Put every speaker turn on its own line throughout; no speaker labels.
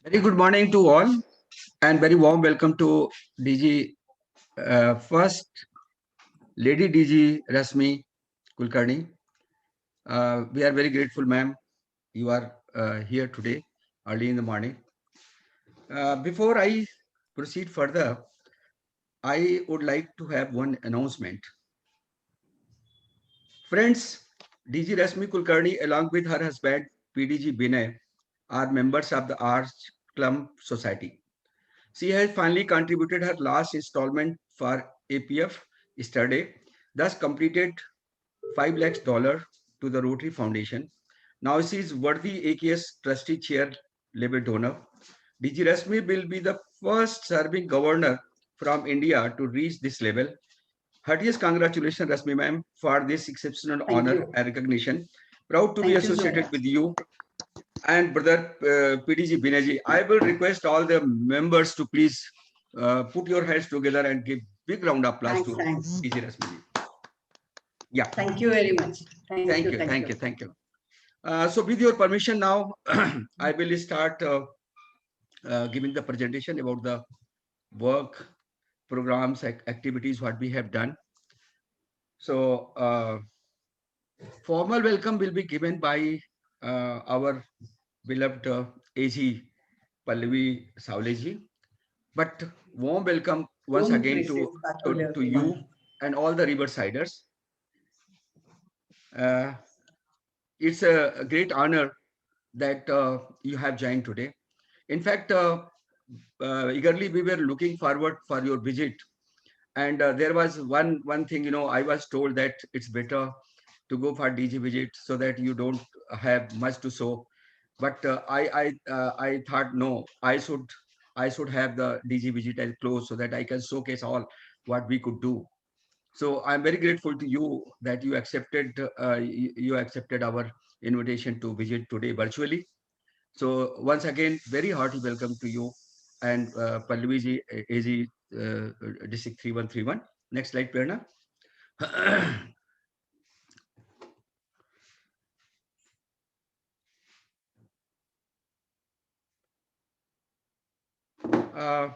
Very good morning to all, and very warm welcome to DG First Lady DG Rasmi Kulkarni. We are very grateful, ma'am. You are here today, early in the morning. Before I proceed further, I would like to have one announcement. Friends, DG Rasmi Kulkarni, along with her husband PDG Binay, are members of the Arch Club Society. She has finally contributed her last installment for APF yesterday, thus completed $5 lakhs to the Rotary Foundation. Now she is worthy AKS trustee chair level donor. DG Rasmi will be the first serving governor from India to reach this level. Heartiest congratulations, Rasmi ma'am, for this exceptional
Thank
honor
you.
and recognition. Proud to be
Thank you so
associated
much.
with you and brother PDG Binaji. I will request all the members to please put your hands together and give big round of applause to
Thanks.
PG Rasmiji. Yeah,
Thank you very much. Thank
thank
you.
you,
Thank
thank
you.
you, thank you. So with your permission now, I will start giving the presentation about the work, programs, activities, what we have done. So formal welcome will be given by our beloved AG Pallavi Savleji. But warm welcome once
Om
again
Precious
to you
everyone.
and all the riversiders. Uh, it's a great honor that you have joined today. In fact, eagerly we were looking forward for your visit. And there was one thing, I was told that it's better to go for DG visit so that you don't have much to show. But I thought no, I should have the DG visit as close so that I can showcase all what we could do. So I'm very grateful to you that you accepted our invitation to visit today virtually. So once again, very hearty welcome to you and Pallavi ji, AG District 3131. Next slide, Prerna. uh,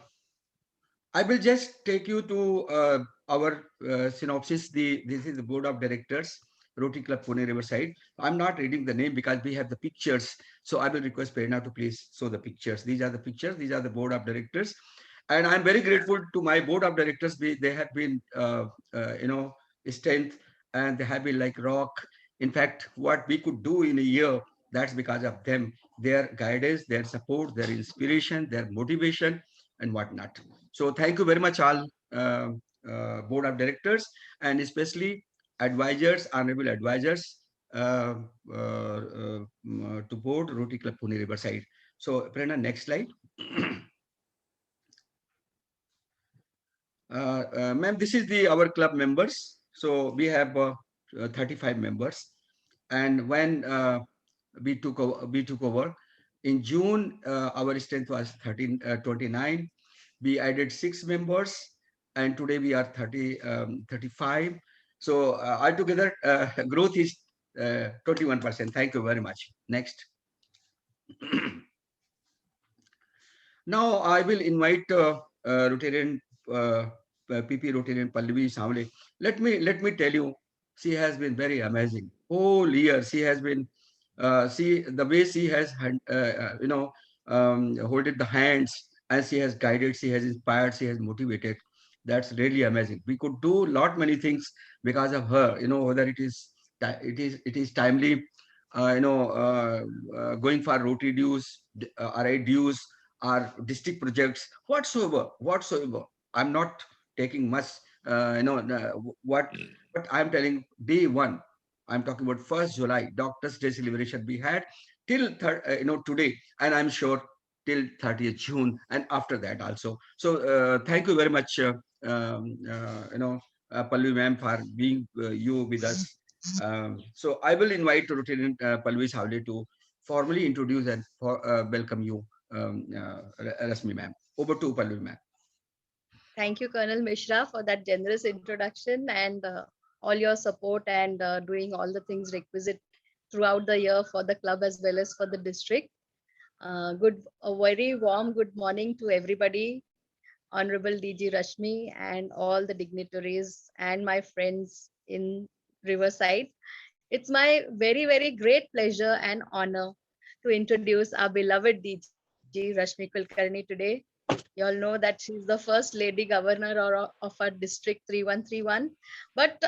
I will just take you to our synopsis. This is the board of directors, Rotary Club Pune Riverside. I'm not reading the name because we have the pictures. So I will request Prerna to please show the pictures. These are the pictures. These are the board of directors, and I'm very grateful to my board of directors. They have been, strength, and they have been like rock. In fact, what we could do in a year, that's because of them, their guidance, their support, their inspiration, their motivation, and whatnot. So thank you very much, all board of directors, and especially advisors, honorable advisors uh, to board Rotary Club Pune Riverside. So, Prerna, next slide. Ma'am, this is the our club members. So we have 35 members, and when we took over in June, our strength was 29. We added 6 members, and today we are 35. So altogether, growth is 21%. Thank you very much. Next. Now I will invite Rotarian PP Rotarian Pallavi Samle. Let me tell you, she has been very amazing. Whole year she has been. See the way she has holded the hands, and she has guided, she has inspired, she has motivated. That's really amazing. We could do lot many things because of her. Whether it is timely, going for Rotary dues, RI dues, or district projects, whatsoever. I'm not taking much, what I'm telling. Day one, I'm talking about 1st July, Doctors Day celebration we had till today, and I'm sure till 30th June, and after that also. So thank you very much, Pallavi ma'am, for being you with us. So I will invite Lieutenant Pallavi Savle to formally introduce and welcome you, Rasmi ma'am. Over to Pallavi ma'am.
Thank you, Colonel Mishra, for that generous introduction and all your support and doing all the things requisite throughout the year for the club as well as for the district. A very warm good morning to everybody, Honorable DG Rashmi and all the dignitaries and my friends in Riverside. It's my very, very great pleasure and honor to introduce our beloved DG Rashmi Kulkarni today. You all know that she's the first lady governor of our district 3131. But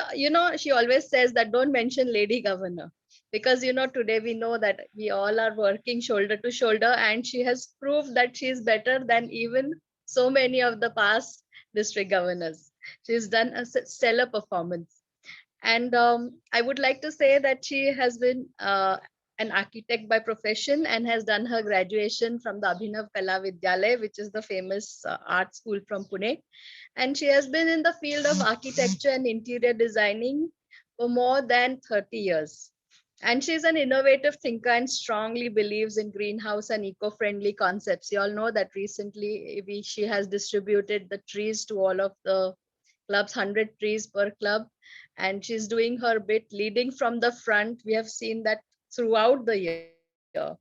she always says that don't mention lady governor, because today we know that we all are working shoulder to shoulder, and she has proved that she is better than even so many of the past district governors. She's done a stellar performance. And I would like to say that she has been an architect by profession and has done her graduation from the Abhinav Kala Vidyalaya, which is the famous art school from Pune. And she has been in the field of architecture and interior designing for more than 30 years. And she's an innovative thinker and strongly believes in greenhouse and eco-friendly concepts. You all know that recently she has distributed the trees to all of the clubs, 100 trees per club, and she's doing her bit, leading from the front. We have seen that throughout the year.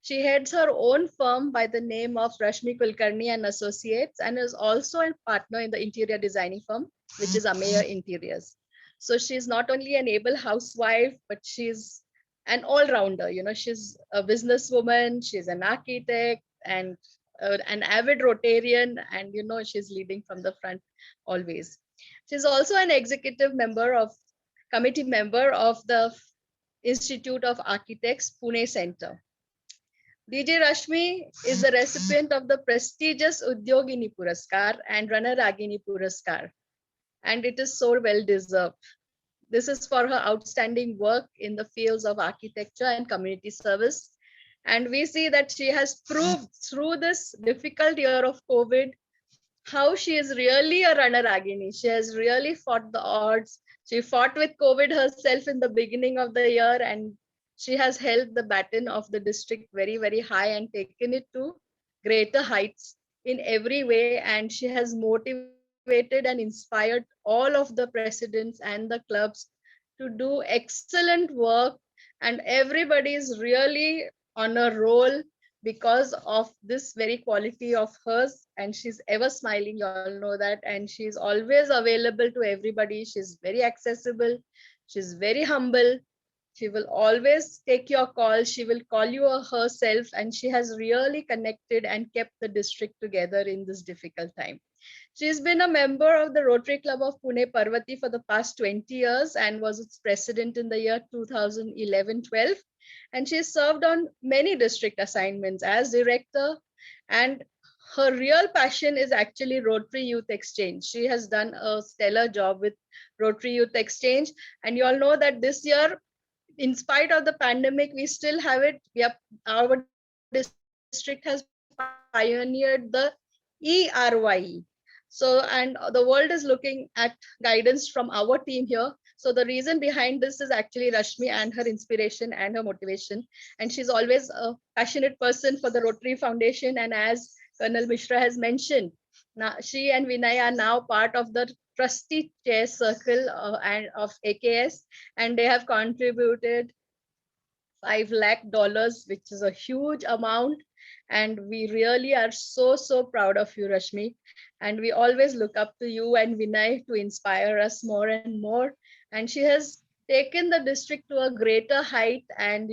She heads her own firm by the name of Rashmi Kulkarni and Associates, and is also a partner in the interior designing firm, which is Ameya Interiors. So she's not only an able housewife, but she's an all-rounder. She's a businesswoman, she's an architect, and an avid Rotarian, and she's leading from the front always. She's also an executive member of committee member of the Institute of Architects Pune Center. DJ Rashmi is the recipient of the prestigious Udyogini Puraskar and Ranaragini Puraskar, and it is so well deserved. This is for her outstanding work in the fields of architecture and community service. And we see that she has proved through this difficult year of COVID how she is really a Ranaragini. She has really fought the odds. She fought with COVID herself in the beginning of the year, and she has held the baton of the district very, very high and taken it to greater heights in every way. And she has motivated and inspired all of the presidents and the clubs to do excellent work. And everybody is really on a roll because of this very quality of hers, and she's ever smiling, you all know that, and she's always available to everybody. She's very accessible, she's very humble, she will always take your call, she will call you herself, and she has really connected and kept the district together in this difficult time. She's been a member of the Rotary Club of Pune Parvati for the past 20 years and was its president in the year 2011-12. And she served on many district assignments as director. And her real passion is actually Rotary Youth Exchange. She has done a stellar job with Rotary Youth Exchange. And you all know that this year, in spite of the pandemic, we still have it. Our district has pioneered the ERYE. So, and the world is looking at guidance from our team here. So the reason behind this is actually Rashmi and her inspiration and her motivation. And she's always a passionate person for the Rotary Foundation. And as Colonel Mishra has mentioned, now she and Vinay are now part of the trustee chair circle and of AKS, and they have contributed $5 lakh, which is a huge amount. And we really are so, so proud of you, Rashmi. And we always look up to you and Vinay to inspire us more and more. And she has taken the district to a greater height. And,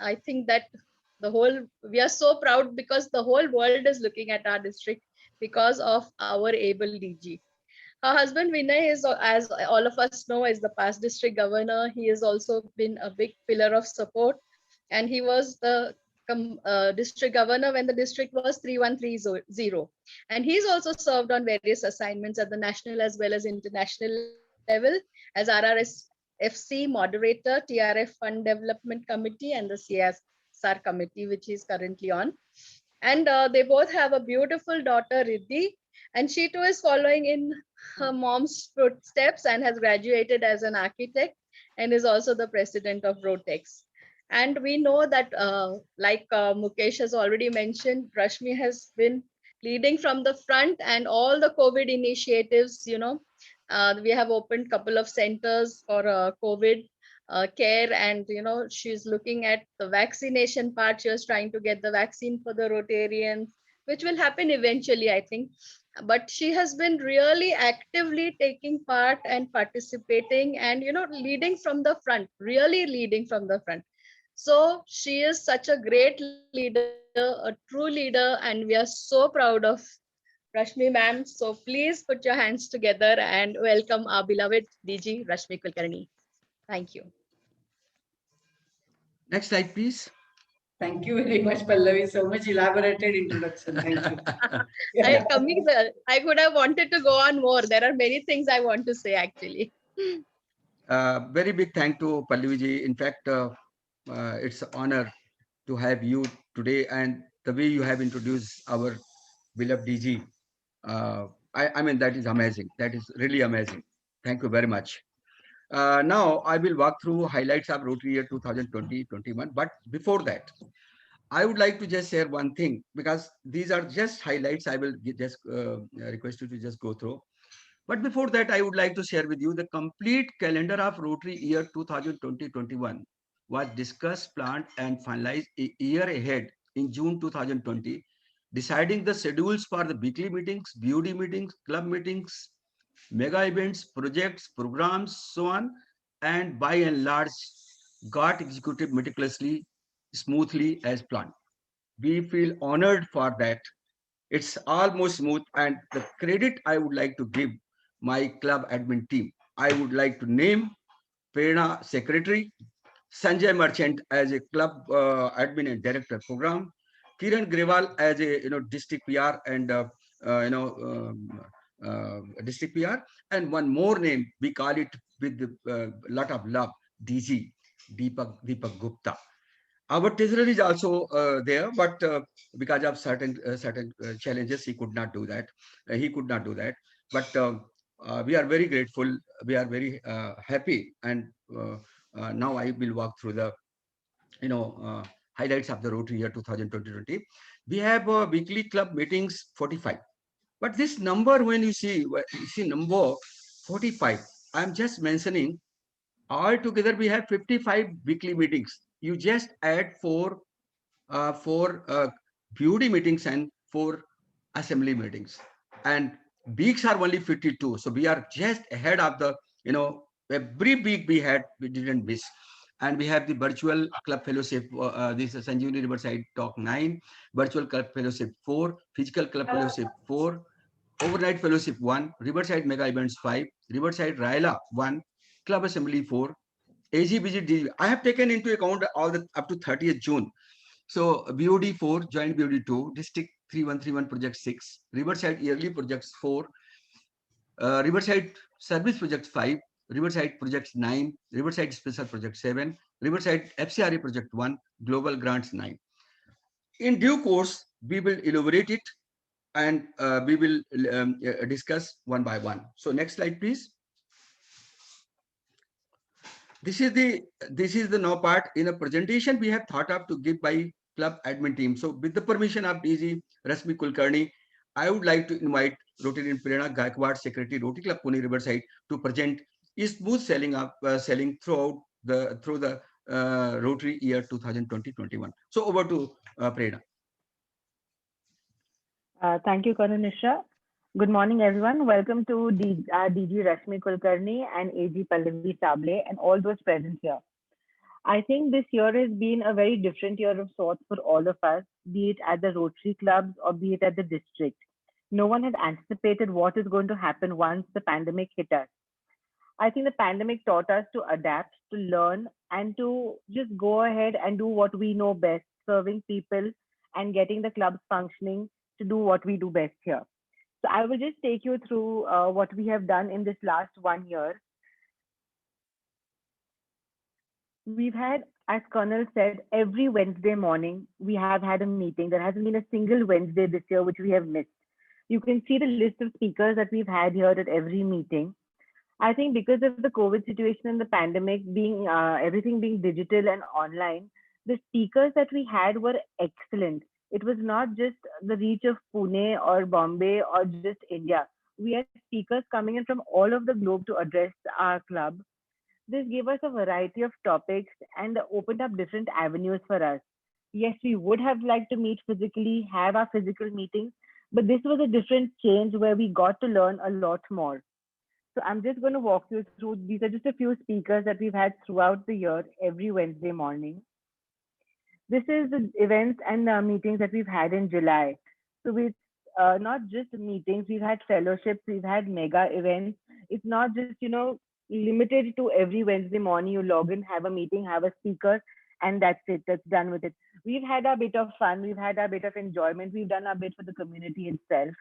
I think that we are so proud because the whole world is looking at our district because of our able DG. Her husband Vinay is, as all of us know, is the past district governor. He has also been a big pillar of support, and he was the district governor when the district was 3130. And he's also served on various assignments at the national as well as international level as RRSFC moderator, TRF Fund Development Committee, and the CSR committee, which he's currently on. And they both have a beautiful daughter, Riddhi, and she too is following in her mom's footsteps and has graduated as an architect and is also the president of Rotex. And we know that, like Mukesh has already mentioned, Rashmi has been leading from the front, and all the COVID initiatives, we have opened a couple of centers for COVID care, and she's looking at the vaccination part. She was trying to get the vaccine for the Rotarians, which will happen eventually, I think. But she has been really actively taking part and participating, and leading from the front, really leading from the front. So she is such a great leader, a true leader, and we are so proud of Rashmi ma'am. So please put your hands together and welcome our beloved DG Rashmi Kulkarni. Thank you.
Next slide, please.
Thank you very much, Pallavi. So much elaborated introduction. Thank you.
I could have wanted to go on more. There are many things I want to say actually.
Very big thank to Palliviji. In fact, it's an honor to have you today, and the way you have introduced our beloved DG. I mean, that is amazing. That is really amazing. Thank you very much. Now, I will walk through highlights of Rotary year 2020-21. But before that, I would like to just share one thing, because these are just highlights. I will just request you to just go through. But before that, I would like to share with you the complete calendar of Rotary year 2020-21 was discussed, planned, and finalized a year ahead in June 2020, deciding the schedules for the weekly meetings, BOD meetings, club meetings, mega events, projects, programs, so on, and by and large, got executed meticulously, smoothly as planned. We feel honored for that. It's almost smooth, and the credit I would like to give my club admin team. I would like to name Prerna Secretary, Sanjay Merchant as a club admin and director program, Kiran Grewal as a district PR and district PR, and one more name we call it with a lot of love, DG Deepak Gupta. Our treasurer is also there, but because of certain challenges, he could not do that. He could not do that. But we are very grateful. We are very happy. And now I will walk through the highlights of the Rotary year 2020. We have weekly club meetings 45. But this number, when you see number 45, I'm just mentioning altogether we have 55 weekly meetings. You just add four BOD meetings and four assembly meetings, and weeks are only 52. So we are just ahead of the every week we didn't miss. And we have the virtual club fellowship. This is Sanjeevani Riverside Talk 9, virtual club fellowship 4, physical club fellowship 4, overnight fellowship 1, Riverside mega events 5, Riverside Raila 1, club assembly 4, AGBG. I have taken into account all the up to 30th June. So BOD 4, joint BOD 2, district 3131 project 6, Riverside yearly projects 4, Riverside service project 5, Riverside projects 9, Riverside special project 7, Riverside FCRA project 1, global grants 9. In due course, we will elaborate it, and we will discuss one by one. So next slide, please. This is the now part in a presentation we have thought of to give by club admin team. So with the permission of DG Rashmi Kulkarni, I would like to invite Rotarian Prerna Gaikwad, Secretary, Rotary Club Pune Riverside, to present smooth selling through the Rotary year 2020-21. So over to Prerna.
Thank you, Colonel Mishra. Good morning, everyone. Welcome to DG Rashmi Kulkarni and AG Pallavi Sable and all those present here. I think this year has been a very different year of sorts for all of us, be it at the Rotary clubs or be it at the district. No one had anticipated what is going to happen once the pandemic hit us. I think the pandemic taught us to adapt, to learn, and to just go ahead and do what we know best, serving people and getting the clubs functioning to do what we do best here. So I will just take you through what we have done in this last 1 year. We've had, as Colonel said, every Wednesday morning, we have had a meeting. There hasn't been a single Wednesday this year which we have missed. You can see the list of speakers that we've had here at every meeting. I think because of the COVID situation and the pandemic being, everything being digital and online, the speakers that we had were excellent. It was not just the reach of Pune or Bombay or just India. We had speakers coming in from all over the globe to address our club. This gave us a variety of topics and opened up different avenues for us. Yes, we would have liked to meet physically, have our physical meetings, but this was a different change where we got to learn a lot more. So I'm just going to walk you through. These are just a few speakers that we've had throughout the year, every Wednesday morning. This is the events and meetings that we've had in July. So we not just meetings, we've had fellowships, we've had mega events. It's not just, limited to every Wednesday morning you log in, have a meeting, have a speaker, and that's it. That's done with it. We've had a bit of fun, we've had a bit of enjoyment, we've done a bit for the community itself.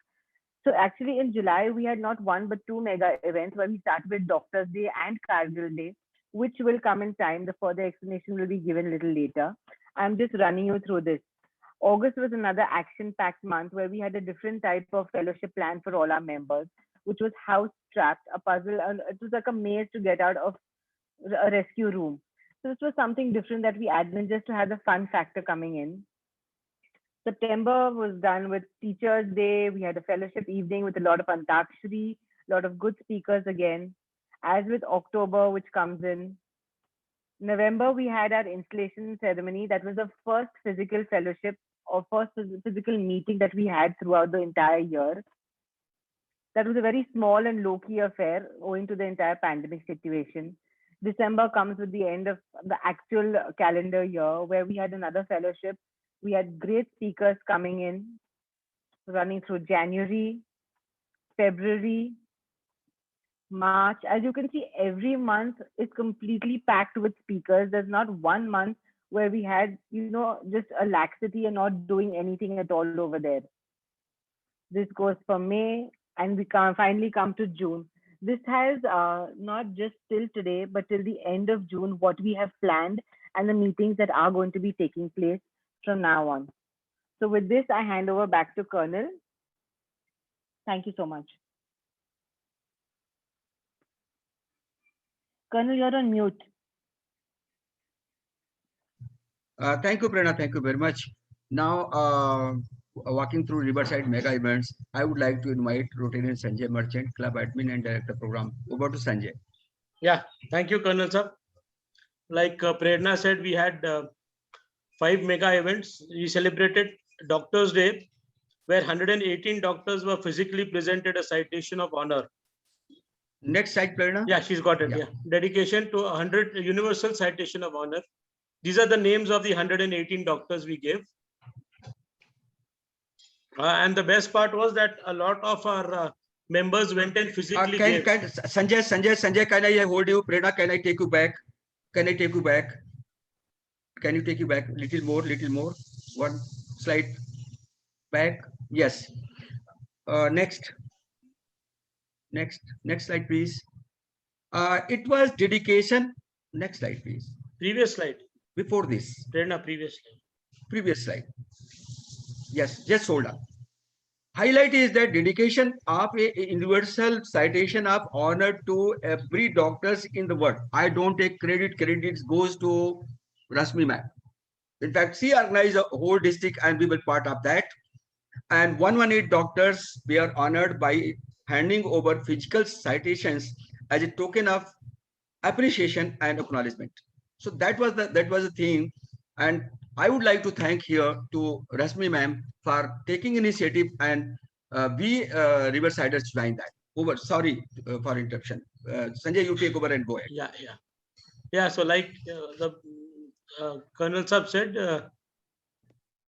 So actually in July, we had not one but two mega events where we started with Doctor's Day and Kargil Day, which will come in time. The further explanation will be given a little later. I'm just running you through this. August was another action-packed month where we had a different type of fellowship plan for all our members, which was House Trapped, a puzzle. It was like a maze to get out of a rescue room. So this was something different that we added in just to have the fun factor coming in. September was done with Teachers' Day. We had a fellowship evening with a lot of Antakshari, a lot of good speakers again. As with October, which comes in. November, we had our installation ceremony. That was the first physical fellowship or first physical meeting that we had throughout the entire year. That was a very small and low-key affair owing to the entire pandemic situation. December comes with the end of the actual calendar year where we had another fellowship. We had great speakers coming in, running through January, February, March. As you can see, every month is completely packed with speakers. There's not one month where we had, just a laxity and not doing anything at all over there. This goes for May, and we finally come to June. This has not just till today, but till the end of June, what we have planned and the meetings that are going to be taking place from now on. So with this, I hand over back to Colonel. Thank you so much. Colonel, you're on mute.
Thank you, Prerna. Thank you very much. Now, walking through Riverside mega events, I would like to invite Rotarian Sanjay Merchant, Club Admin and Director Program. Over to Sanjay.
Yeah, thank you, Colonel sir. Like Prerna said, we had 5 mega events. We celebrated Doctor's Day, where 118 doctors were physically presented a citation of honor.
Next slide, Prerna.
Yeah, she's got it. Yeah. Dedication to 100 universal citation of honor. These are the names of the 118 doctors we gave. And the best part was that a lot of our members went and physically gave.
Sanjay, can I hold you? Prerna, can I take you back? Can I take you back? Can you take you back? Little more. One slide back. Yes. Next slide, please. It was dedication. Next slide, please.
Previous slide.
Before this.
Prerna, previous slide.
Previous slide. Yes, just hold on. Highlight is that dedication of a universal citation of honor to every doctors in the world. I don't take credit. Credit goes to Rashmi ma'am. In fact, she organized a whole district and we were part of that. And 118 doctors were honored by handing over physical citations as a token of appreciation and acknowledgement. So that was the thing. And I would like to thank here to Rashmi ma'am for taking initiative, and we Riversiders joined that. Over. Sorry for interruption. Sanjay, you take over and go ahead.
Yeah. So like the Colonel Sab said,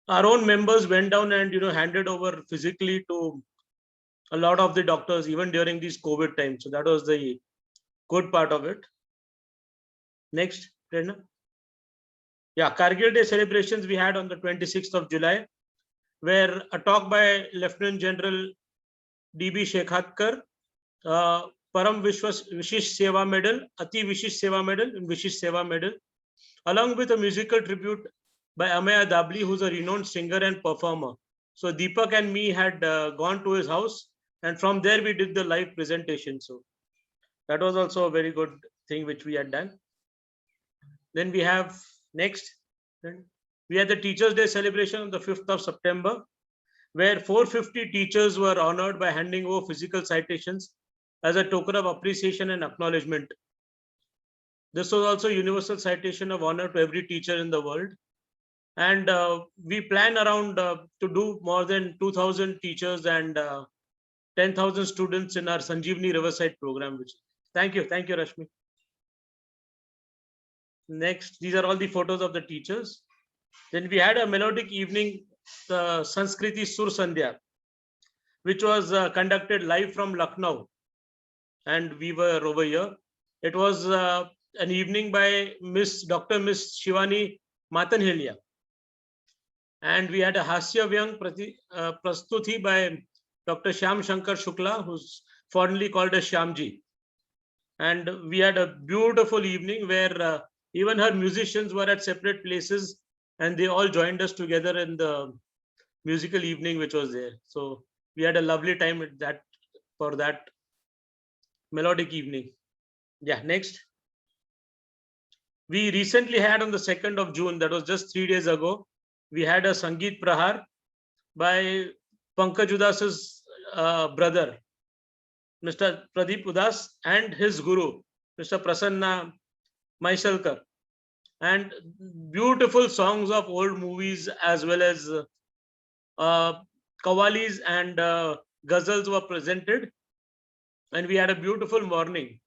our own members went down and handed over physically to a lot of the doctors even during these COVID times. So that was the good part of it. Next, Prerna. Yeah, Kargil Day celebrations we had on the 26th of July, where a talk by Lieutenant General D.B. Shekhatkar, Param Vishish Seva Medal, Ati Vishish Seva Medal, and Vishish Seva Medal, along with a musical tribute by Amaya Dabli, who's a renowned singer and performer. So Deepak and me had gone to his house, and from there we did the live presentation. So that was also a very good thing which we had done. Then we have next, we had the Teachers' Day celebration on the 5th of September, where 450 teachers were honored by handing over physical citations as a token of appreciation and acknowledgement. This was also universal citation of honor to every teacher in the world. And we plan around to do more than 2,000 teachers and 10,000 students in our Sanjeevani Riverside program. Thank you, Rashmi. Next, these are all the photos of the teachers. Then we had a melodic evening, the Sanskriti Sur Sandhya, which was conducted live from Lucknow, and we were over here. It was an evening by Dr. Miss Shivani Matanhelia, and we had a Hasya Vyang Prastuti by Dr. Shyam Shankar Shukla, who's fondly called as Shyamji. And we had a beautiful evening where even her musicians were at separate places, and they all joined us together in the musical evening which was there. So we had a lovely time at that, for that melodic evening. Yeah, next. We recently had on the 2nd of June, that was just 3 days ago, we had a Sangeet Prahar by Pankaj Udas's brother, Mr. Pradeep Udas, and his guru, Mr. Prasanna Maisalkar. And beautiful songs of old movies as well as Qawwalis and ghazals were presented. And we had a beautiful morning.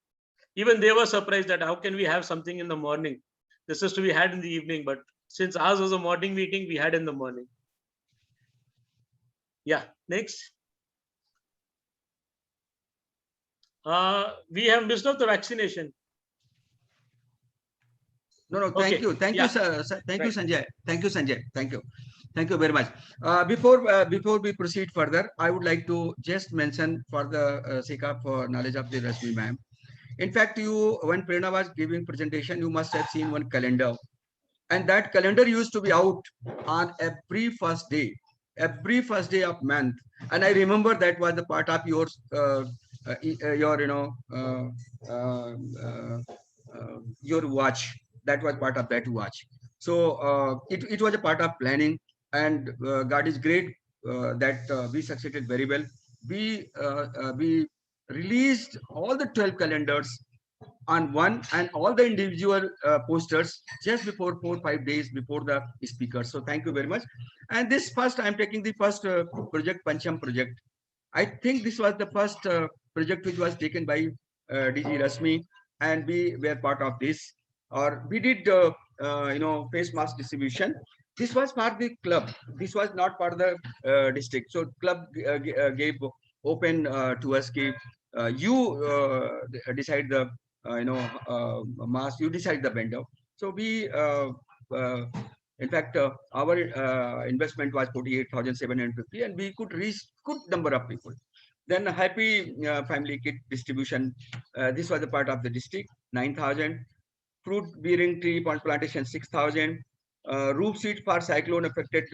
Even they were surprised that how can we have something in the morning? This is to be had in the evening, but since ours was a morning meeting, we had in the morning. Yeah, next. We have missed out the vaccination.
No, thank you. Thank you, sir. Thank you, Sanjay. Thank you, Sanjay. Thank you. Thank you very much. Before we proceed further, I would like to just mention for the sake of knowledge of the Rashmi ma'am. In fact, when Prerna was giving presentation, you must have seen one calendar. And that calendar used to be out on every first day of month. And I remember that was the part of your your watch. That was part of that watch. So it was a part of planning, and God is great that we succeeded very well. We released all the 12 calendars on one, and all the individual posters just before 4 or 5 days before the speaker. So thank you very much. And this first, I'm taking the first project, Pancham project. I think this was the first project which was taken by DG Rashmi, and we were part of this. Or we did, face mask distribution. This was for the club. This was not part of the district. So club gave open to us. You decide the mask. You decide the vendor. So we, in fact, our investment was 48,750, and we could reach good number of people. Then Happy Family Kit distribution. This was a part of the district, 9,000. Fruit bearing tree plantation, 6,000. Roof seed for cyclone affected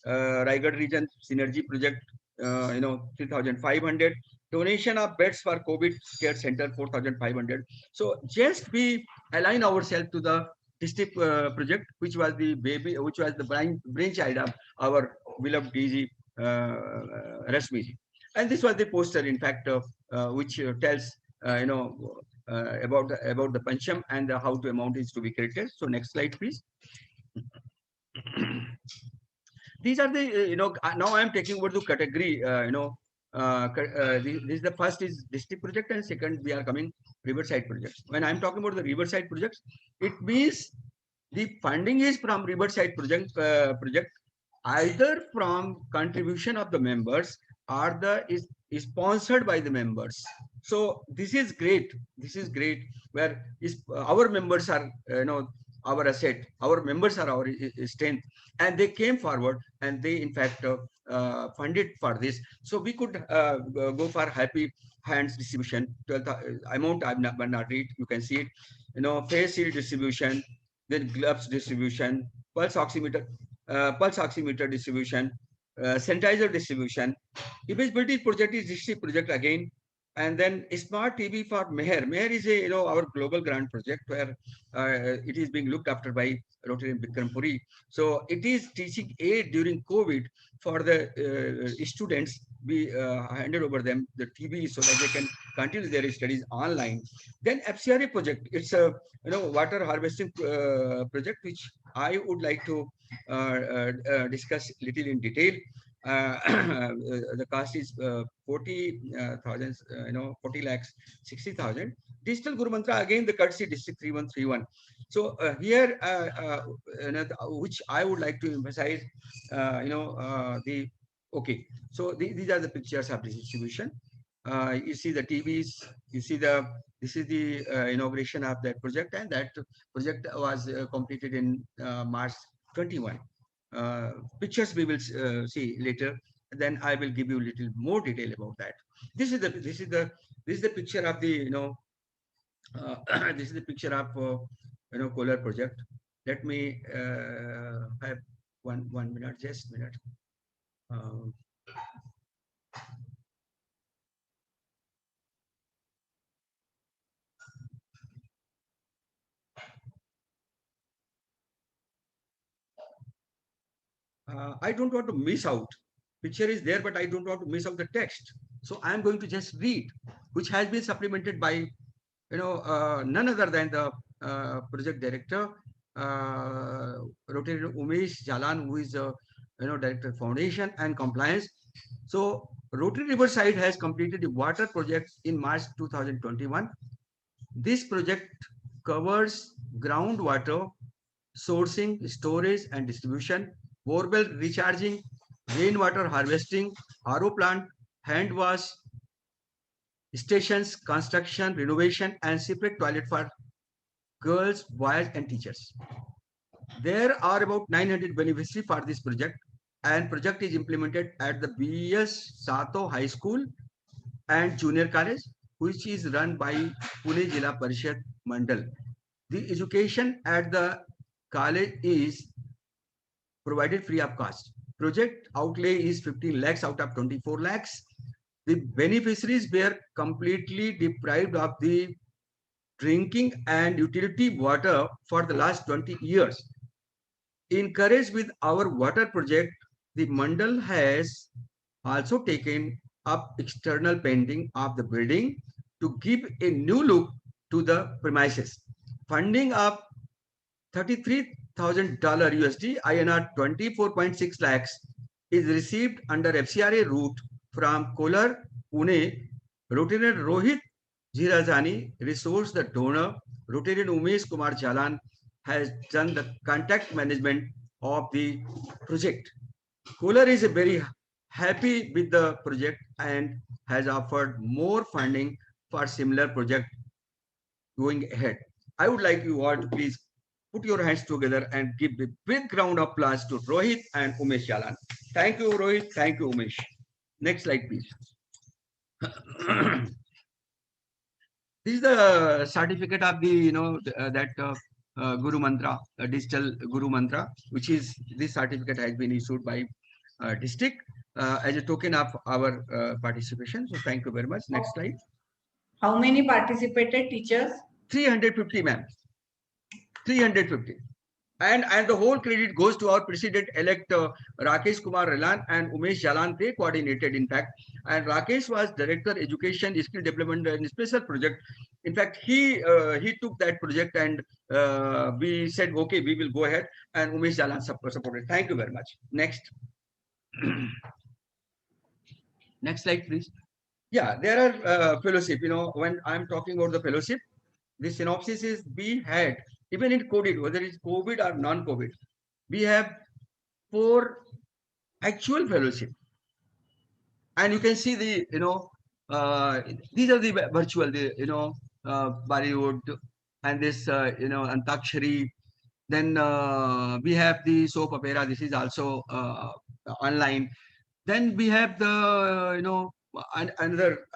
Raigad region synergy project, 3,500. Donation of beds for COVID care center, 4,500. So just we align ourselves to the district project, which was the brainchild of our beloved DG Rashmi ji. And this was the poster, in fact, which tells about the Pancham and how the amount is to be created. So next slide, please. These are the now I am taking over the category. This is the first is district project, and second we are coming Riverside projects. When I am talking about the Riverside projects, it means the funding is from Riverside project either from contribution of the members or is sponsored by the members. So this is great. This is great, where our members are our asset. Our members are our strength, and they came forward and they in fact funded for this. So we could go for Happy Hands distribution. 12 amount I will not read. You can see it. Face shield distribution, then gloves distribution, pulse oximeter distribution, sanitizer distribution. Image project is district project again. And then Smart TV for Meher. Meher is a our global grant project where it is being looked after by Rotary Bikram Puri. So it is teaching aid during COVID for the students. We handed over them the TV so that they can continue their studies online. Then FCRA project. It's a water harvesting project which I would like to discuss little in detail. The cost is 40,000, 40 lakhs, 60,000. Digital Guru Mantra, again, the courtesy district 3131. So here, which I would like to emphasize, okay. So these are the pictures of the distribution. You see the TVs, you see this is the inauguration of that project, and that project was completed in March 21. Pictures we will see later. Then I will give you a little more detail about that. This is the picture of the this is the picture of Kolar project. Let me have one minute, just minute. Uh, I don't want to miss out. Picture is there, but I don't want to miss out the text. So I'm going to just read, which has been supplemented by none other than the project director, Rotary Umesh Jalan, who is director foundation and compliance. So Rotary Riverside has completed the water project in March 2021. This project covers groundwater sourcing, storage and distribution, borewell recharging, rainwater harvesting, RO plant, hand wash stations, construction, renovation, and separate toilet for girls, boys, and teachers. There are about 900 beneficiaries for this project, and project is implemented at the BS Sato High School and Junior College, which is run by Pune Jila Parishad Mandal. The education at the college is provided free of cost. Project outlay is 15 lakhs out of 24 lakhs. The beneficiaries were completely deprived of the drinking and utility water for the last 20 years. Encouraged with our water project, the Mandal has also taken up external painting of the building to give a new look to the premises. Funding of $33,000 USD, INR 24.6 lakhs is received under FCRA route from Kolar, Pune. Rotarian Rohit Jirazani, resource the donor. Rotarian Umesh Kumar Jalan has done the contact management of the project. Kolar is very happy with the project and has offered more funding for similar project going ahead. I would like you all to please put your hands together and give a big round of applause to Rohit and Umesh Jalan. Thank you, Rohit. Thank you, Umesh. Next slide, please. This is the certificate of the Guru Mantra, digital Guru Mantra, which is this certificate has been issued by district as a token of our participation. So thank you very much. Next slide.
How many participated teachers?
350, ma'am. 350. And the whole credit goes to our president-elect Rakesh Kumar Relan and Umesh Jalan. They coordinated, in fact. And Rakesh was director education, skill development, and special project. In fact, he took that project, and we said, okay, we will go ahead. And Umesh Jalan supported. Thank you very much. Next. Next slide, please. Yeah, there are fellowship. When I'm talking about the fellowship, the synopsis is we had, even in COVID, whether it's COVID or non-COVID, we have 4 actual fellowship. And you can see the, these are the virtual, Bollywood and this, Antakshari. Then we have the soap opera. This is also online. Then we have the, another.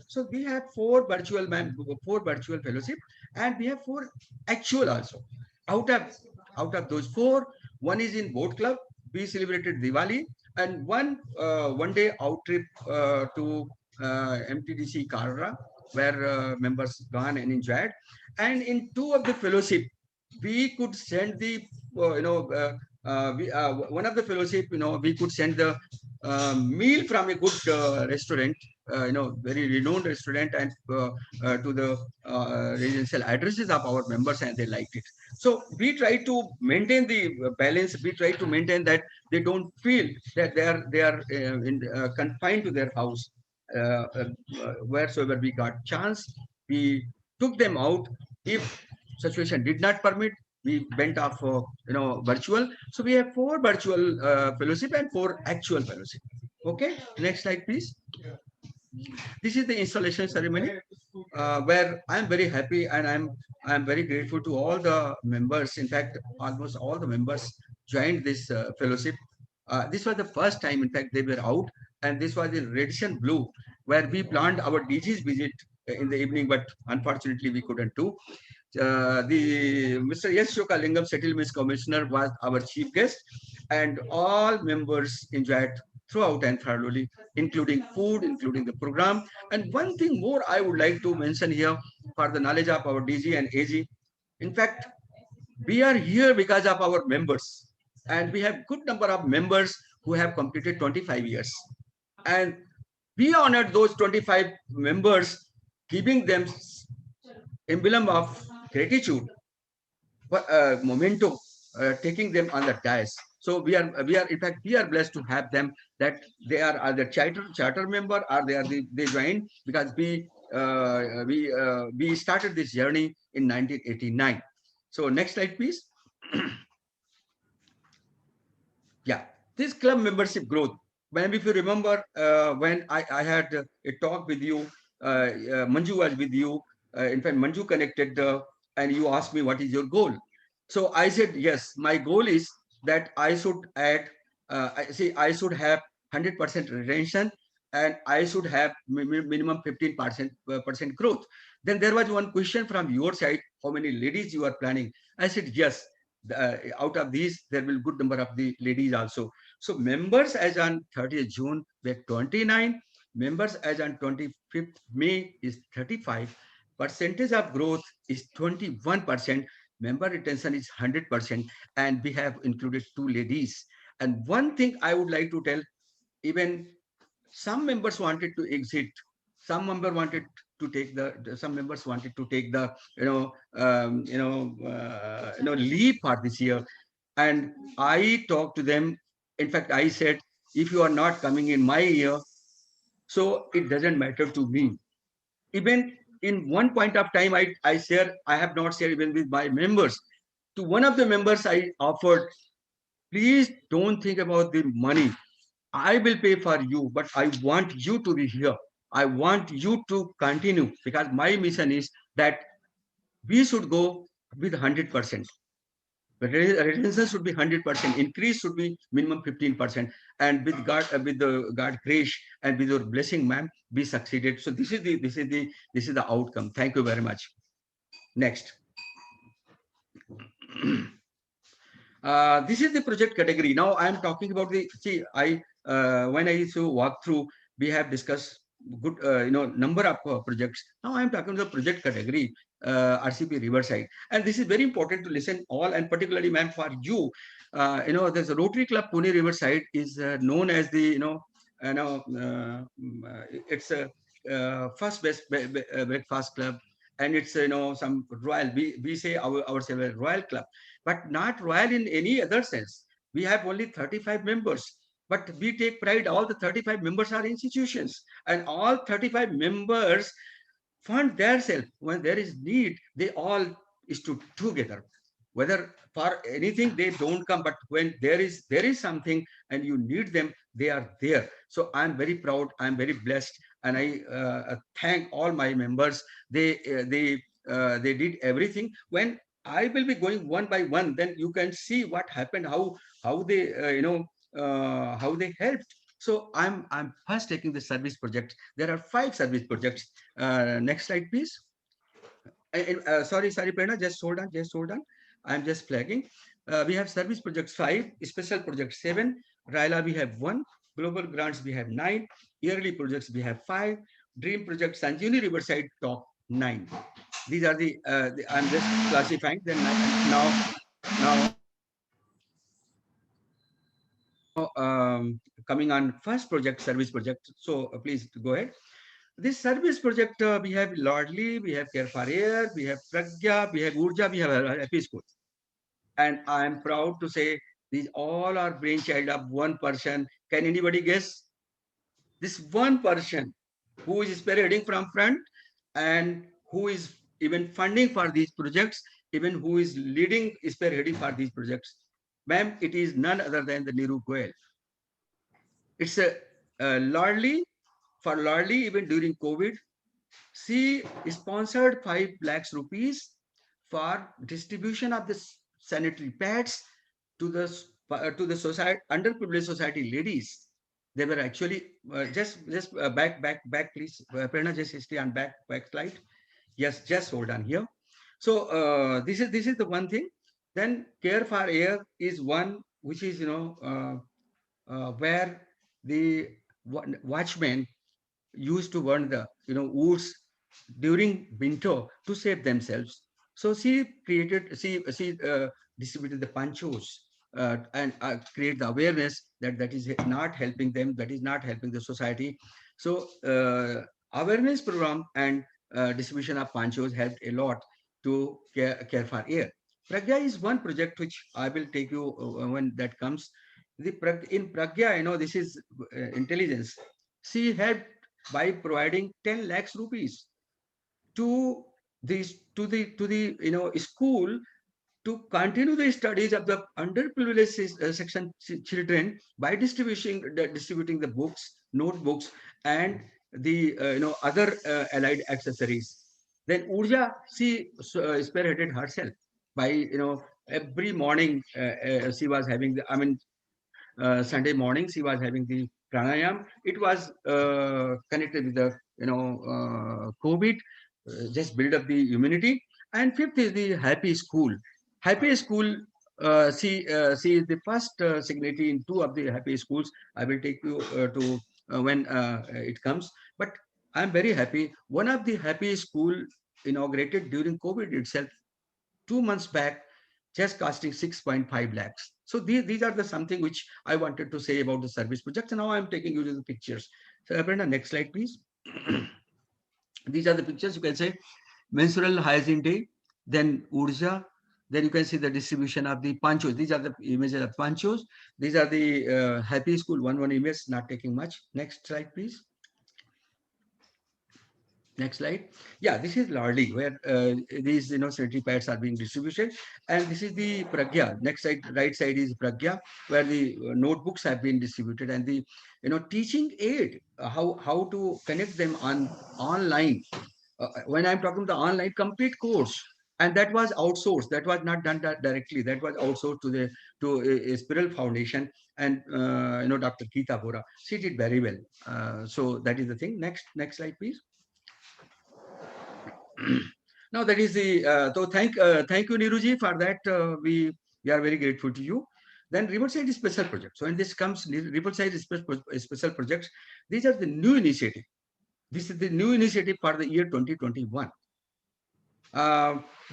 So we have 4 virtual fellowship, and we have 4 actual also. Out of those 4, one is in boat club. We celebrated Diwali, and one day out trip to MTDC Kara, where members gone and enjoyed. And in two of the fellowship, we could send the, one of the fellowship, we could send the meal from a good restaurant, very renowned restaurant, and to the residential addresses of our members, and they liked it. So we try to maintain the balance. We try to maintain that they don't feel that they are confined to their house. Wheresoever we got chance, we took them out. If situation did not permit, we went off for virtual. So we have 4 virtual fellowship and 4 actual fellowship. Okay, next slide, please. This is the installation ceremony, where I'm very happy, and I'm very grateful to all the members. In fact, almost all the members joined this fellowship. This was the first time, in fact, they were out, and this was in Radisson Blue, where we planned our DG's visit in the evening, but unfortunately we couldn't do. The Mr. S. Shokalingam, Settlements Commissioner, was our chief guest, and all members enjoyed throughout and thoroughly, including food, including the program. And one thing more I would like to mention here for the knowledge of our DG and AG. In fact, we are here because of our members, and we have good number of members who have completed 25 years. And we honored those 25 members, giving them emblem of gratitude, memento, taking them on the dais. So we are in fact, we are blessed to have them, that they are either charter member, or they joined because we started this journey in 1989. So next slide, please. Yeah, this club membership growth. When, if you remember, when I had a talk with you, Manju was with you. In fact, Manju connected, and you asked me what is your goal. So I said, yes, my goal is that I should add, I should have 100% retention, and I should have minimum 15% growth. Then there was one question from your side, how many ladies you are planning? I said, yes, out of these, there will be good number of the ladies also. So members as on 30th June were 29, members as on 25th May is 35, percentage of growth is 21%, member retention is 100%, and we have included 2 ladies. And one thing I would like to tell, even some members wanted to exit, some members wanted to take the leave for this year, and I talked to them. In fact, I said, if you are not coming in my year, so it doesn't matter to me. Even in one point of time, I have not shared even with my members. To one of the members, I offered, please don't think about the money. I will pay for you, but I want you to be here. I want you to continue, because my mission is that we should go with 100%. The retention should be 100%. Increase should be minimum 15%. And with the God grace and with your blessing, ma'am, we succeeded. So this is the outcome. Thank you very much. Next. This is the project category. Now I am talking about when I used to walk through, we have discussed good number of projects. Now I am talking about the project category, RCP Riverside, and this is very important to listen all, and particularly, ma'am, for you. There's a Rotary Club Pune Riverside is known as the it's a first best breakfast club, and it's some royal. We say ourselves a royal club, but not royal in any other sense. We have only 35 members, but we take pride. All the 35 members are institutions, and all 35 members fund themselves. When there is need, they all stood together. Whether for anything they don't come, but when there is something and you need them, they are there. So I'm very proud. I'm very blessed, and I thank all my members. They did everything. When I will be going one by one, then you can see what happened, how they how they helped. So I'm first taking the service project. There are 5 service projects. Next slide, please. Sorry, Prerna, just hold on. I'm just flagging. We have service projects 5, special project 7, RILA we have 1, global grants we have 9, yearly projects we have 5, Dream Project Sanjeevani Riverside top 9. These are I'm just classifying them now. Coming on first project, service project. So please go ahead. This service project, we have Lordly, we have Care for Air, we have Pragya, we have Urja, we have Happy School. And I am proud to say these all are brainchild of one person. Can anybody guess? This one person who is spearheading from front and who is even funding for these projects, even who is leading spearheading for these projects. Ma'am, it is none other than the Niru Goyal. It's a Lordly, for Lordly, even during COVID, she sponsored 5 lakhs rupees for distribution of the sanitary pads to the society, underprivileged society ladies. They were actually just back, please. Prerna, just stay on back slide. Yes, just hold on here. So this is the one thing. Then Care for Air is one which is where the watchmen used to burn the woods during winter to save themselves. So she distributed the panchos and create the awareness that is not helping them, that is not helping the society. So awareness program and distribution of panchos helped a lot to care for air. Pragya is one project which I will take you when that comes. In Pragya, this is intelligence. She helped by providing 10 lakhs rupees to the school to continue the studies of the underprivileged section children by distributing the books, notebooks, and the other allied accessories. Then Urja, she spearheaded herself by every morning she was having Sunday morning she was having the pranayam. It was connected with the COVID, just build up the immunity. And fifth is the Happy School. Happy School, she is the first signatory in 2 of the Happy Schools. I will take you to when it comes. But I'm very happy. One of the Happy School inaugurated during COVID itself, 2 months back, just costing 6.5 lakhs. So these are the something which I wanted to say about the service projects. And now I'm taking you to the pictures. So Brenda, next slide, please. These are the pictures. You can say menstrual hygiene day, then Urja, then you can see the distribution of the panchos. These are the images of panchos. These are the Happy School, one image, not taking much. Next slide, please. Next slide. Yeah, this is Lordly, where these sanitary pads are being distributed, and this is the Pragya. Next side, right side is Pragya, where the notebooks have been distributed, and the teaching aid, how to connect them online. When I'm talking the online complete course, and that was outsourced. That was not done directly. That was outsourced to a Spiral Foundation, and Dr. Geeta Bora. She did very well. So that is the thing. Next slide, please. Now that is the so thank you Niruji for that. We are very grateful to you. Then Riverside is special project. So when this comes, Riverside is special projects. These are the new initiative. This is the new initiative for the year 2021.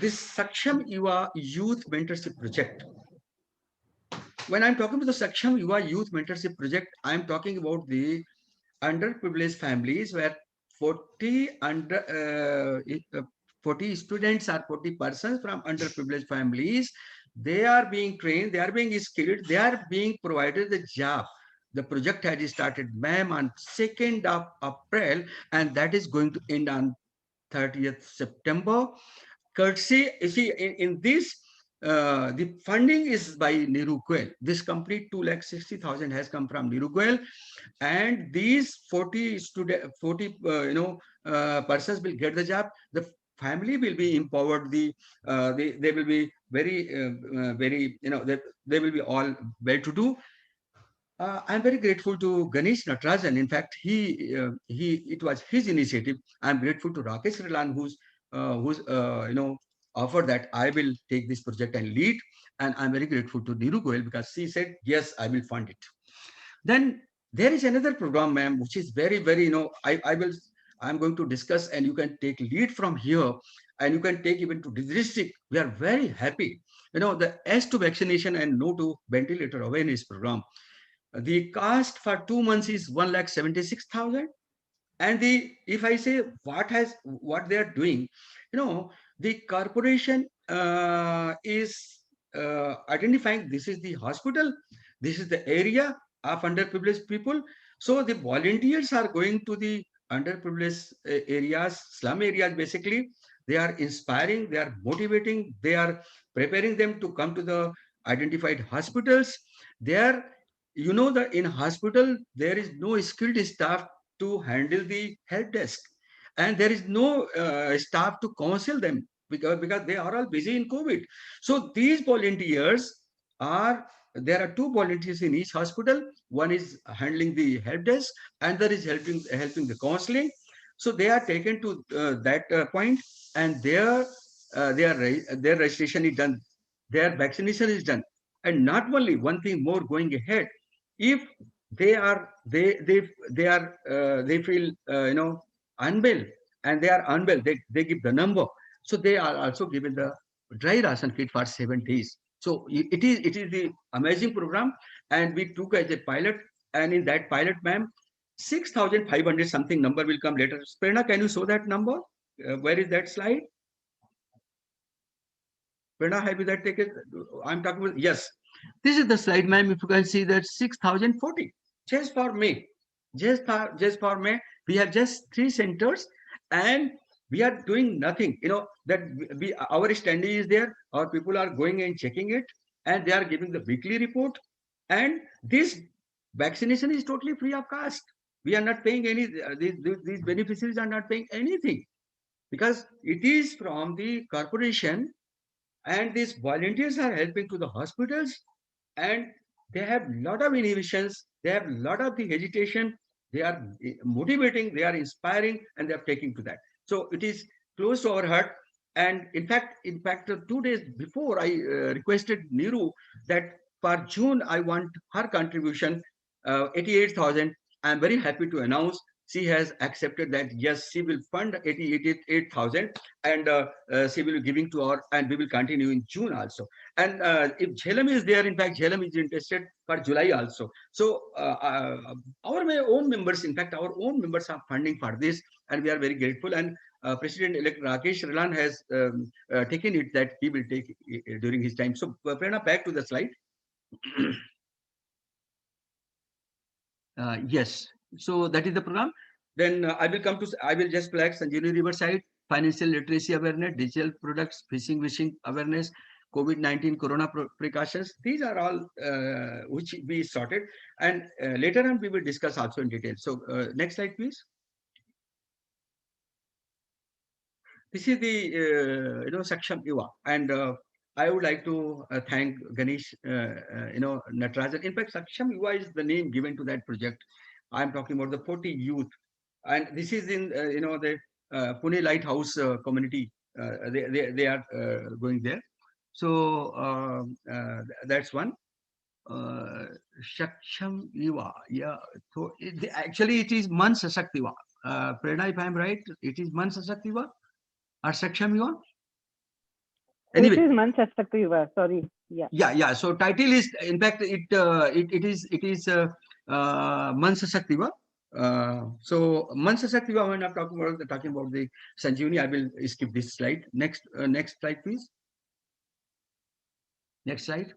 This Saksham Yuva Youth Mentorship Project. When I'm talking about the Saksham Yuva Youth Mentorship Project, I'm talking about the underprivileged families where 40 students or 40 persons from underprivileged families, they are being trained, they are being skilled, they are being provided the job. The project has started, ma'am, on 2nd of April, and that is going to end on 30th September. Courtesy, you see, in this, the funding is by Niru Goyal. This complete 2,60,000 has come from Niru Goyal, and these 40 persons will get the job. The family will be empowered. They will be very they will be all well-to-do. I'm very grateful to Ganesh Natarajan. In fact, it was his initiative. I'm grateful to Rakesh Rilan, who's offered that I will take this project and lead. And I'm very grateful to Niru Goyal because she said, yes, I will fund it. Then there is another program, ma'am, which is very, very, I'm going to discuss, and you can take lead from here, and you can take even to the district. We are very happy. The S to vaccination and no to ventilator awareness program. The cost for 2 months is 1,76,000. And if I say what they are doing, the corporation is identifying this is the hospital, this is the area of underprivileged people. So the volunteers are going to the underprivileged areas, slum areas. Basically, they are inspiring, they are motivating, they are preparing them to come to the identified hospitals. There, that in hospital there is no skilled staff to handle the help desk, and there is no staff to counsel them, because they are all busy in COVID. So these volunteers are there are two volunteers in each hospital. One is handling the help desk, and there is helping the counseling. So they are taken to that point, and their registration is done, their vaccination is done. And not only one thing more going ahead, if they feel unwell, and they are unwell, they give the number. So they are also given the dry ration kit for 7 days. So it is the amazing program, and we took as a pilot. And in that pilot, ma'am, 6,500 something number will come later. Prerna, can you show that number? Where is that slide? Prerna, have you that taken? I'm talking about, yes. This is the slide, ma'am. If you can see that 6,040 just for May. Just for May, we have just 3 centers, and we are doing nothing. That our standee is there. Our people are going and checking it, and they are giving the weekly report. And this vaccination is totally free of cost. We are not paying any. These beneficiaries are not paying anything, because it is from the corporation, and these volunteers are helping to the hospitals, and they have lot of inhibitions, they have lot of the hesitation, they are motivating, they are inspiring, and they are taking to that. So it is close to our heart. And in fact 2 days before, I requested Neeru that for June I want her contribution, 88,000. I am very happy to announce she has accepted that, yes, she will fund 88,000, and she will be giving to our, and we will continue in June also. And if Jhelum is there, in fact, Jhelum is interested for July also. So our own members, in fact, our own members are funding for this, and we are very grateful. And President-elect Rakesh Rilan has taken it that he will take it during his time. So Prerna, back to the slide. Yes. So that is the program. Then I will just flag Sanjeevani Riverside, financial literacy awareness, digital products, phishing awareness, COVID-19 corona precautions. These are all which we sorted, and later on we will discuss also in detail. So next slide, please. This is the Saksham Yuva, and I would like to thank Ganesh, Natarajan. In fact, Saksham Yuva is the name given to that project. I'm talking about the 40 youth, and this is in the Pune Lighthouse community. They are going there. So that's one. Saksham Yuva, yeah. So actually, it is Man Sashakt Yuva. Prerna, if I'm right, it is Man Sashakt Yuva or Saksham Yuva.
Anyway, it is Man Sashakt Yuva. Sorry.
Yeah. So title is, in fact, it is Man Sashakt Yuva. So Man Sashakt Yuva, when I'm talking about the Sanjeevani, I will skip this slide. Next slide, please. Next slide.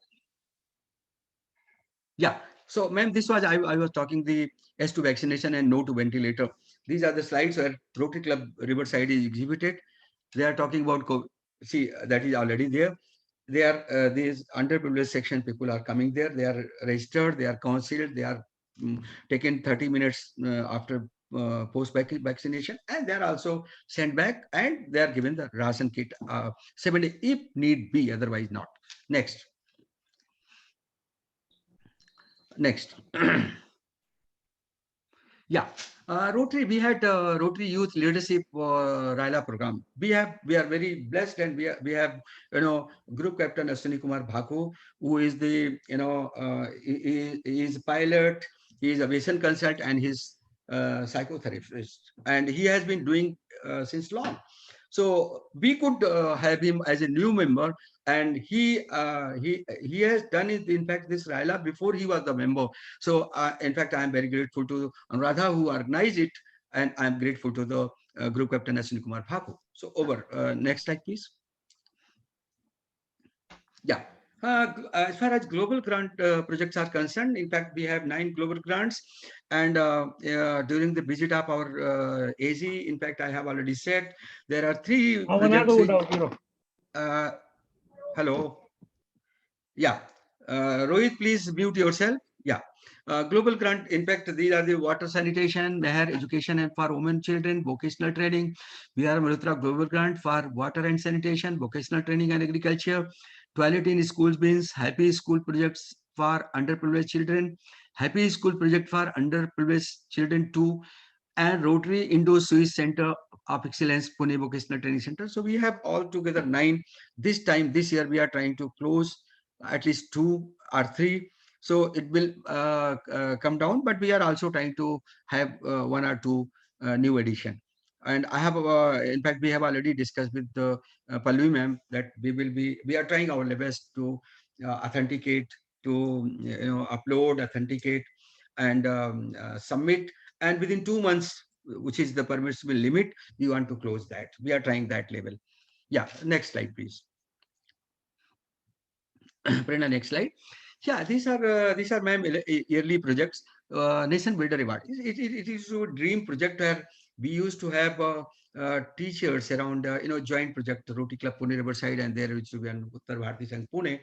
Yeah. So, ma'am, this was I was talking the S to vaccination and no to ventilator. These are the slides where Rotary Club Riverside is exhibited. They are talking about see, that is already there. They are these underprivileged section people are coming there. They are registered. They are counseled. They are taken 30 minutes after post vaccination, and they are also sent back, and they are given the ration kit 7 days if need be, otherwise not. Next. Yeah, Rotary. We had Rotary Youth Leadership Raila program. We are very blessed, and we have Group Captain Ashwini Kumar Bhaku, who is the he is pilot. He is aviation consultant, and his psychotherapist, and he has been doing since long. So we could have him as a new member, and he has done it. In fact, this Raila before he was the member. So in fact, I am very grateful to Anuradha who organized it, and I am grateful to the group captain Ashwini Kumar Bhaku. So over. Next slide, please. Yeah. As far as global grant projects are concerned, in fact, we have 9 global grants. And during the visit of our AG, in fact, I have already said there are 3 projects. Hello. Yeah. Rohit, please mute yourself. Yeah. Global grant, in fact, these are the water sanitation, Meher education and for women children, vocational training. We are Malhotra global grant for water and sanitation, vocational training and agriculture, toilet in schools means happy school projects for underprivileged children, happy school project for underprivileged children too, and Rotary Indo-Swiss Center of Excellence, Pune Vocational Training Center. So we have all together 9. This year, we are trying to close at least 2 or 3. So it will come down, but we are also trying to have 1 or 2 new addition. And I have, in fact, we have already discussed with the Pallavi ma'am that we are trying our best to authenticate, to upload, authenticate, and submit. And within 2 months, which is the permissible limit, we want to close that. We are trying that level. Yeah, next slide, please. Prerna, next slide. Yeah, these are my yearly projects. Nation Builder Award. It is a dream project where we used to have teachers around, joint project, Roti Club Pune Riverside, and there which we are Uttar Bharati and Pune.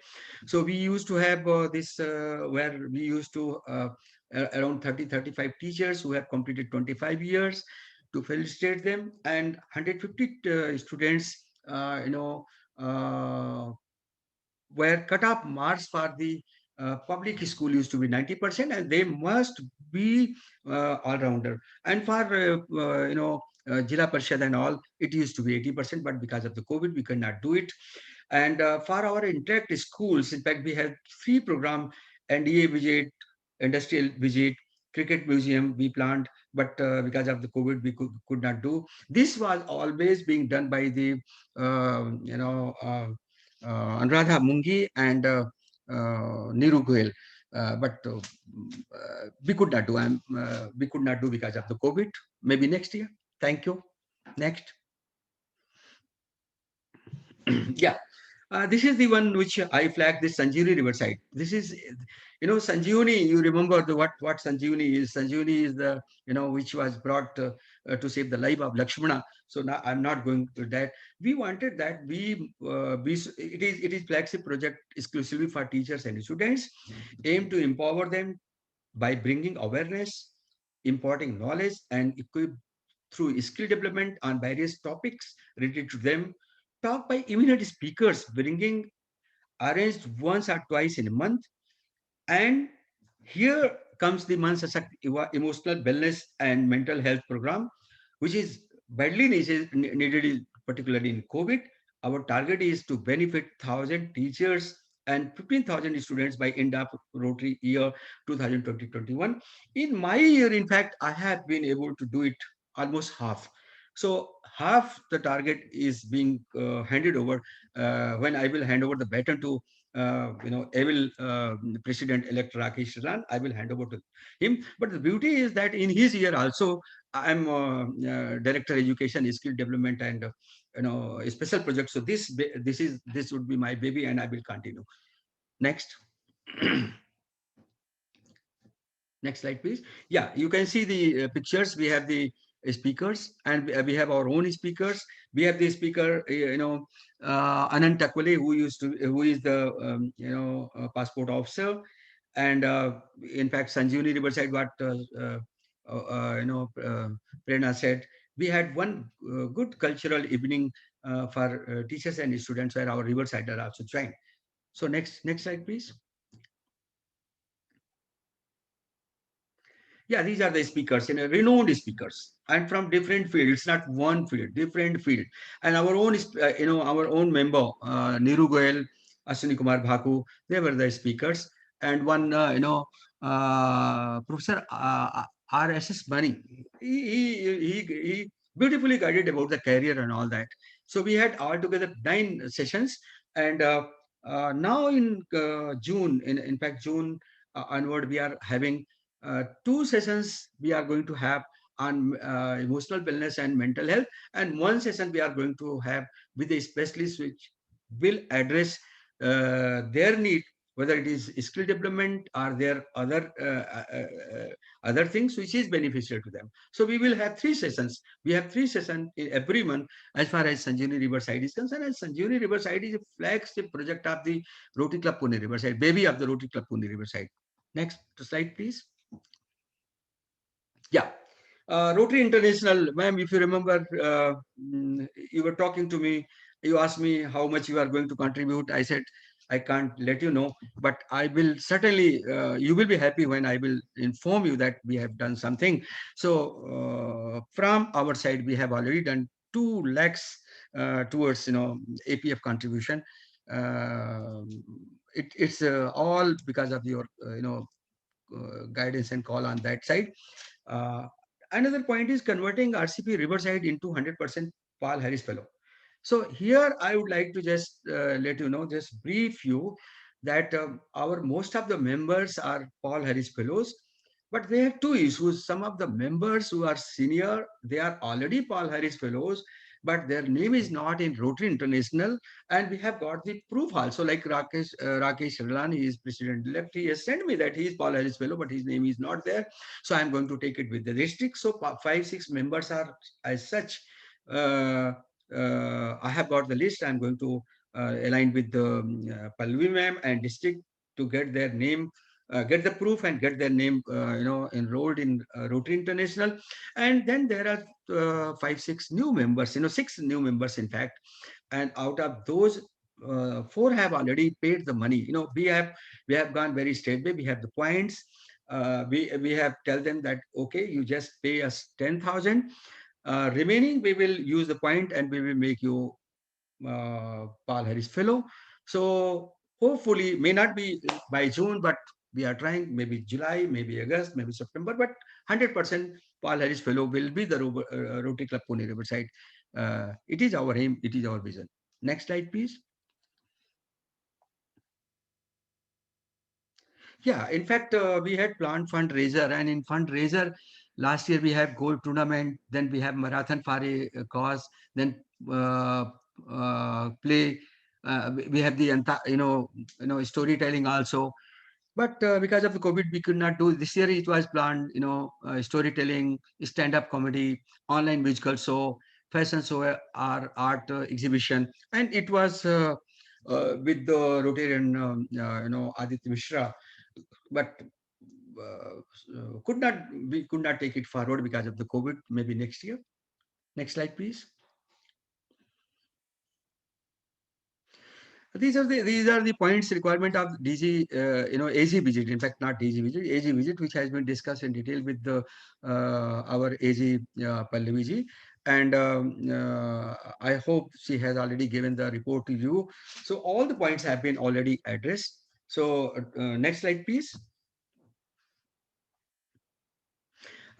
So we used to have this where we used to around 30-35 teachers who have completed 25 years to felicitate them, and 150 students, where cut-off marks for the public school used to be 90%, and they must be all-rounder. And for Jila Parishad and all, it used to be 80%, but because of the COVID, we could not do it. And for our interact schools, in fact, we have 3 programs: NDA visit, industrial visit, cricket museum we planned, but because of the COVID, we could not do. This was always being done by the Anuradha Mungi and Niru Goel. But we could not do. We could not do because of the COVID. Maybe next year. Thank you. Next. Yeah. This is the one which I flagged, this Sanjeevani Riverside. This is, Sanjeevani, you remember what Sanjeevani is. Sanjeevani is the, which was brought to save the life of Lakshmana. So now I'm not going to that. We wanted that it is flagship project exclusively for teachers and students, aim to empower them by bringing awareness, imparting knowledge, and equip through skill development on various topics related to them. Talk by eminent speakers, bringing arranged once or twice in a month. And here comes the Man Sashakt Emotional Wellness and Mental Health Program, which is badly needed, particularly in COVID. Our target is to benefit 1,000 teachers and 15,000 students by end of Rotary year 2020-21. In my year, in fact, I have been able to do it almost half. So half the target is being handed over when I will hand over the baton to able President-elect Rakesh Ran. I will hand over to him. But the beauty is that in his year also, I am Director Education, Skill Development, and a special project. So this would be my baby, and I will continue. Next. Next slide, please. Yeah, you can see the pictures. We have the speakers, and we have our own speakers. We have the speaker, Anand Takwale, who is the passport officer, and in fact, Sanjeevani Riverside, what Prerna said, we had one good cultural evening for teachers and students where our Riverside are also joined. So next slide, please. Yeah, these are the speakers, renowned speakers, and from different fields, not one field, different field. And our own, our own member, Niru Goel, Ashwini Kumar Bhaku, they were the speakers. And one, Professor RSS money. He beautifully guided about the career and all that. So we had altogether 9 sessions, and now in June, in fact June onward, we are having 2 sessions. We are going to have on emotional wellness and mental health, and 1 session we are going to have with a specialist which will address their need, whether it is skill development or their other things which is beneficial to them. So we will have 3 sessions. We have 3 sessions in every month as far as Sanjeevani Riverside is concerned. And Sanjeevani Riverside is a flagship project of the Rotary Club Pune Riverside, baby of the Rotary Club Pune Riverside. Next slide, please. Yeah. Rotary International, ma'am, if you remember, you were talking to me, you asked me how much you are going to contribute. I said, I can't let you know, but I will certainly, you will be happy when I will inform you that we have done something. So from our side, we have already done 2 lakhs towards, APF contribution. It's all because of your, guidance and call on that side. Uh, Another point is converting RCP Riverside into 100% Paul Harris Fellow. So here I would like to just let you know, just brief you that our most of the members are Paul Harris Fellows, but they have 2 issues. Some of the members who are senior, they are already Paul Harris Fellows, but their name is not in Rotary International, and we have got the proof also. Like Rakesh Rilan, he is president-elect. He has sent me that he is Paul Harris Fellow, but his name is not there. So I'm going to take it with the district. So 5-6 members are as such. I have got the list. I'm going to align with the Pallavi ma'am and district to get their name, get the proof and get their name, enrolled in Rotary International. And then there are 5-6 new members, 6 new members in fact. And out of those, 4 have already paid the money. We have gone very straight way. We have the points. We have tell them that okay, you just pay us 10,000. Remaining, we will use the point and we will make you Paul Harris Fellow. So hopefully, may not be by June, but we are trying, maybe July, maybe August, maybe September, but 100% Paul Harris Fellow will be the Rotary Club Pune Riverside. It is our aim, it is our vision. Next slide, please. Yeah, in fact, we had planned fundraiser, and in fundraiser, last year we have golf tournament, then we have marathon for a cause, then play. We have the storytelling also. But because of the COVID, we could not do. This year it was planned, storytelling, stand-up comedy, online musical show, fashion show, or art exhibition, and it was with the Rotarian, Aditya Mishra, but we could not take it forward because of the COVID. Maybe next year. Next slide, please. These are the points requirement of DG, AG visit. In fact, not DG visit, AG visit, which has been discussed in detail with the our AG Pallavi ji, and I hope she has already given the report to you. So all the points have been already addressed. So next slide, please.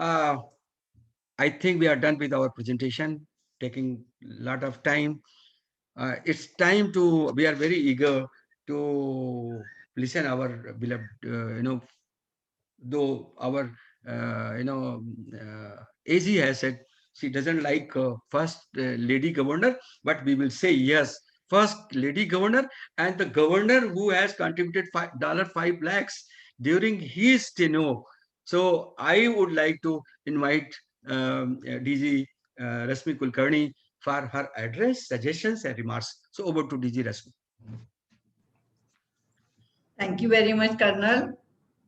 I think we are done with our presentation, taking a lot of time. It's time to, we are very eager to listen our beloved, though our, AG has said she doesn't like first lady governor, but we will say yes, first lady governor and the governor who has contributed $5 lakhs during his tenure. So I would like to invite DG Rashmi Kulkarni for her address, suggestions, and remarks. So over to DG Rashmi.
Thank you very much, Colonel.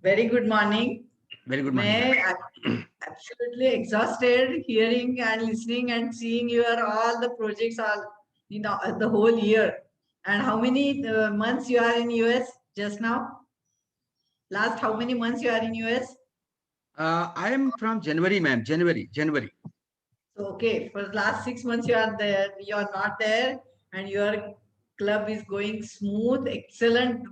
Very good morning.
Very good morning.
I'm absolutely exhausted hearing and listening and seeing your all the projects the whole year. And how many months you are in US just now? Last how many months you are in US?
I am from January, ma'am. January.
So, okay, for the last 6 months you are there, you are not there, and your club is going smooth, excellent,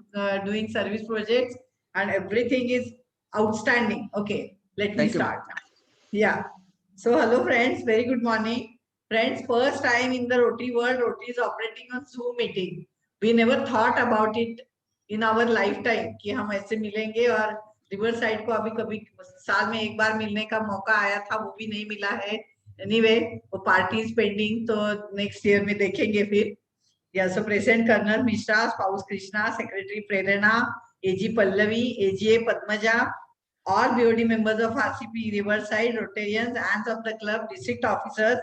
doing service projects, and everything is outstanding. Okay, Let me
Thank you.
start. Yeah. So hello friends, very good morning. Friends, first time in the Rotary world, Rotary is operating on Zoom meeting. We never thought about it in our lifetime कि हम ऐसे मिलेंगे, और river side को अभी कभी साल में एक बार मिलने का मौका आया था, वो भी नहीं मिला है. Anyway, वो पार्टी इज पेंडिंग, तो नेक्स्ट ईयर में देखेंगे फिर. Yeah, so President Colonel Mishra, Spouse Krishna, Secretary Prerana, AG Pallavi, AGA Padmaja, all BOD members of RCP Riverside, Rotarians, and of the club, district officers,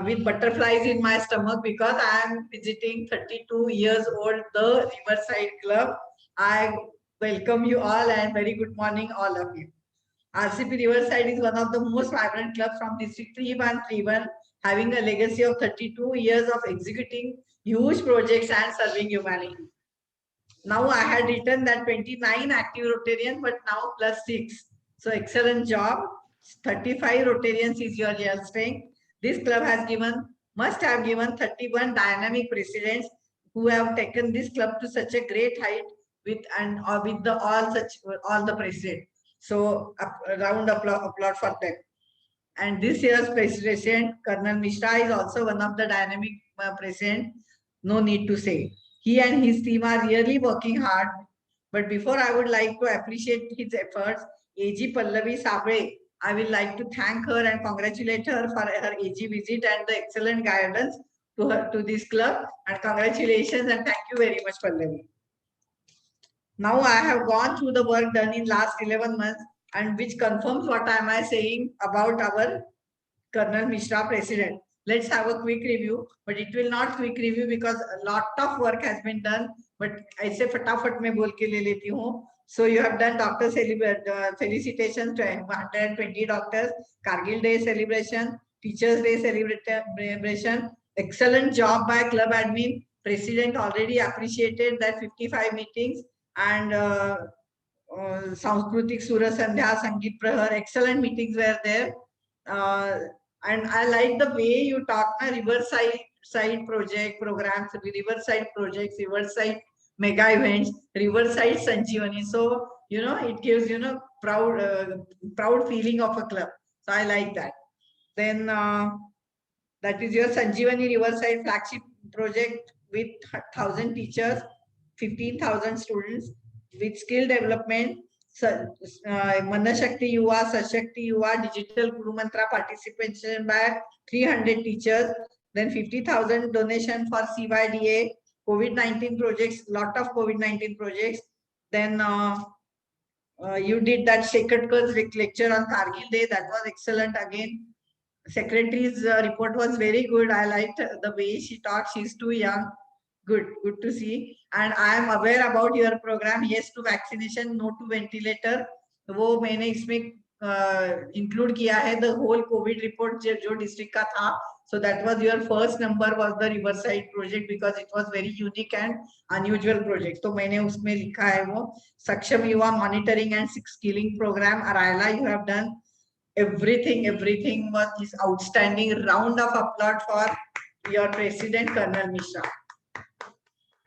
with butterflies in my stomach because I am visiting 32 years old, the Riverside Club. I welcome you all and very good morning, all of you. RCP Riverside is one of the most vibrant clubs from District 3131, having a legacy of 32 years of executing huge projects and serving humanity. Now I had written that 29 active Rotarians, but now plus 6. So excellent job. 35 Rotarians is your real strength. This club has must have given 31 dynamic presidents who have taken this club to such a great height with all the presidents. So a round of applause for them. And this year's president, Colonel Mishra, is also one of the dynamic president. No need to say. He and his team are really working hard. But before I would like to appreciate his efforts, AG Pallavi Sabre, I will like to thank her and congratulate her for her AG visit and the excellent guidance to this club. And congratulations and thank you very much, Pallavi. Now I have gone through the work done in last 11 months, and which confirms what am I saying about our Colonel Mishra president. Let's have a quick review, but it will not quick review because a lot of work has been done. But ऐसे फटाफट में बोल के ले लेती हूँ. So you have done doctor felicitations to 120 doctors, Kargil Day celebration, Teachers Day celebration. Excellent job by club admin. President already appreciated that 55 meetings and Sanskritik Surya Sandhya, Sangeet Prahar, excellent meetings were there. And I like the way you talk na Riverside project programs, Riverside projects, Riverside mega events, Riverside Sanjeevani. So it gives proud feeling of a club. So I like that. Then that is your Sanjeevani Riverside flagship project with 1,000 teachers, 15,000 students with skill development. Manashakti Yuva, Sashakti Yuva, Digital Guru Mantra participation by 300 teachers, then 50,000 donation for CYDA, COVID-19 projects, lot of COVID-19 projects. Then you did that Shekarkar's lecture on Kargil Day, that was excellent again. Secretary's report was very good. I liked the way she talked. She's too young. Good to see. And I am aware about your program. Yes to vaccination, no to ventilator. वो मैंने इसमें include किया है the whole COVID report जो district का था. So that was your first number was the Riverside project because it was very unique and unusual project. तो मैंने उसमें लिखा है वो Saksham Yuva monitoring and skilling program. Araila, you have done everything was outstanding. Round of applause for your president Colonel Mishra.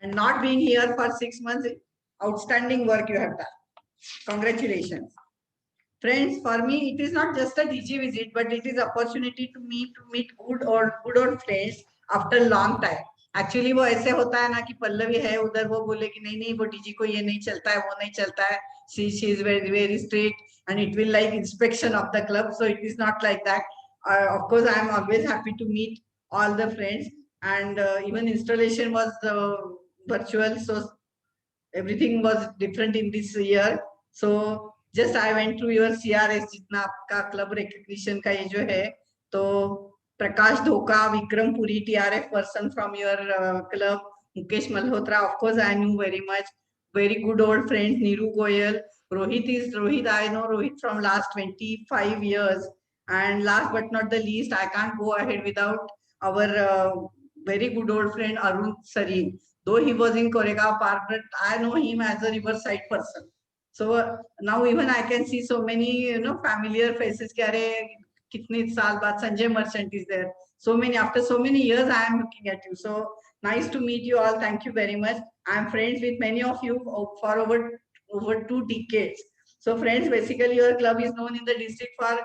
And not being here for 6 months, outstanding work you have done. Congratulations. Friends, for me, it is not just a DG visit, but it is opportunity to meet good old friends after long time. Actually, वो ऐसे होता है ना कि पल्लवी है उधर वो बोले कि नहीं वो DG को ये नहीं चलता है वो नहीं चलता है. She is very strict and it will like inspection of the club. So it is not like that. Of course, I am always happy to meet all the friends, and even installation was virtual, so everything was different in this year. So just I went through your CRS जितना आपका club recognition का ये जो है, तो Prakash Dhoka, Vikram Puri, TRF person from your club, Mukesh Malhotra, of course I knew very much. Very good old friends, Niru Goyal, Rohit, I know Rohit from last 25 years. And last but not the least, I can't go ahead without our very good old friend Arun Sarin. Though he was in Koregaon Park, but I know him as a Riverside person. So now even I can see so many familiar faces. Kitne saal baad Sanjay Merchant is there. So many after so many years I am looking at you. So nice to meet you all. Thank you very much. I am friends with many of you for over 2 decades. So friends, basically your club is known in the district for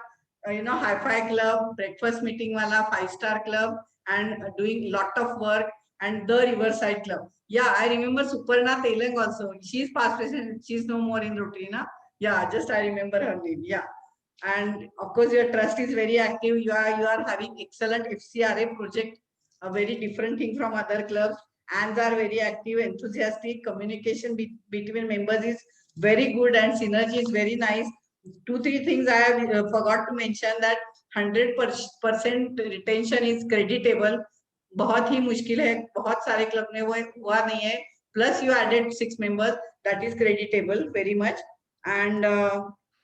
hi-fi club, breakfast meeting wala, 5-star club, and doing lot of work, and the Riverside Club. Yeah, I remember Suparna Telang also. She's past president. She's no more in Rotary, na? Yeah, just I remember her name. Yeah. And of course, your trust is very active. You are having excellent FCRA project, a very different thing from other clubs. And are very active, enthusiastic. Communication between members is very good, and synergy is very nice. 2-3 things I have forgot to mention, that 100% retention is creditable. बहुत ही मुश्किल है, बहुत सारे club में वो हुआ नहीं है. Plus you added 6 members, that is creditable very much. And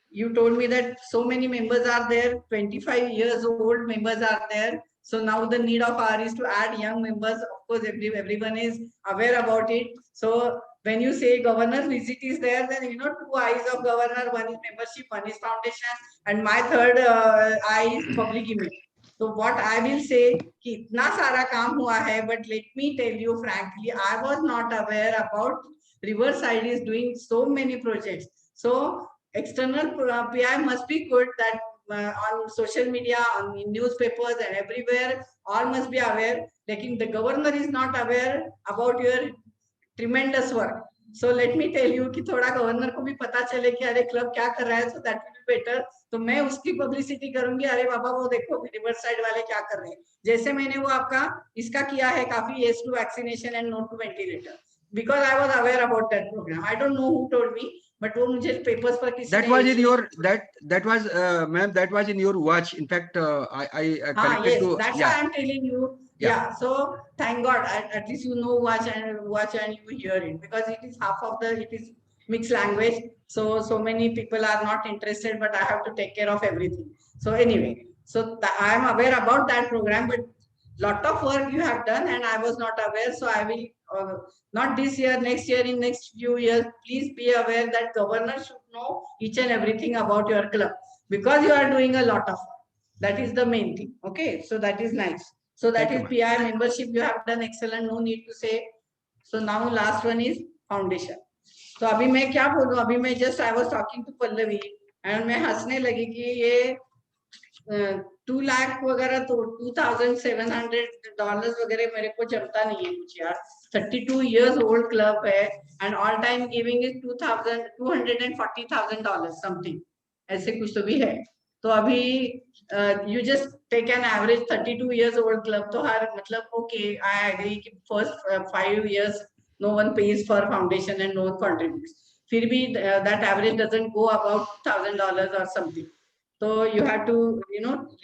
you told me that so many members are there, 25 years old members are there. So now the need of hour is to add young members. Of course, everyone is aware about it. So when you say governor's visit is there, then 2 eyes of governor, one is membership, one is foundation, and my third eye is public image. So what I will say, कि इतना सारा काम हुआ है, but let me tell you frankly, I was not aware about Riverside is doing so many projects. So external PI must be good, that on social media, on newspapers and everywhere, all must be aware. Lekin the governor is not aware about your tremendous work. So let me tell you कि थोड़ा governor को भी पता चले कि अरे club क्या कर रहा है, so that will be better. तो मैं उसकी पब्लिसिटी करूंगी, अरे बाबा वो देखो रिवर्साइड वाले क्या कर रहे हैं. जैसे मैंने वो आपका इसका किया है काफी, yes to vaccination and no to ventilator, because I was aware about that program. I don't know who told me, but वो मुझे पेपर्स पर किसी
That was in your that was ma'am, that was in your watch. In fact, I connected
yes,
to,
that's
yeah.
why I'm telling you. Yeah. So thank God, at least you know watch and you hear it, because it is half of it is mixed language. So many people are not interested, but I have to take care of everything. So anyway, so I am aware about that program, but lot of work you have done, and I was not aware. So I will not this year, next year, in next few years, please be aware that governor should know each and everything about your club, because you are doing a lot of work. That is the main thing. Okay, so that is nice. So that is PI membership. You have done excellent. No need to say. So now last one is foundation. तो अभी मैं क्या बोलूं, अभी मैं just I was talking to Pallavi and मैं हंसने लगी कि ये 2 लाख वगैरह तो $2,700 वगैरह मेरे को जमता नहीं है कुछ यार. 32 years old club है, and all time giving is $240,000 something, ऐसे कुछ तो भी है. तो अभी you just take an average 32 years old club, तो हर मतलब okay, I agree कि first 5 years no one pays for foundation and no one contributes. फिर भी that average doesn't go above $1,000 or something. So you have to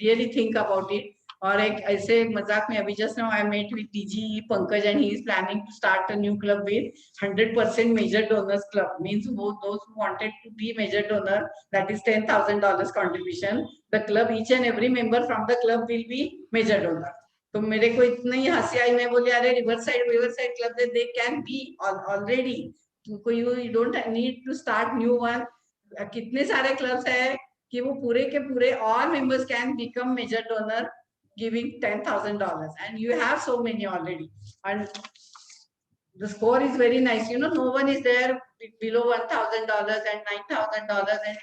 really think about it. और एक ऐसे मजाक में अभी just now I met with DG Pankaj, and he is planning to start a new club with 100% major donors club. Means those who wanted to be major donor, that is $10,000 contribution. The club, each and every member from the club will be major donor. तो मेरे को इतना ही हंसी आई, मैं बोली अरे riverside club they can be already. You don't need to start new one. कितने सारे क्लब्स है कि वो पूरे के पूरे all members can become major donor giving $10,000, and you have so many already, and the score is very nice. No one is there below $1,000 and $9,000, and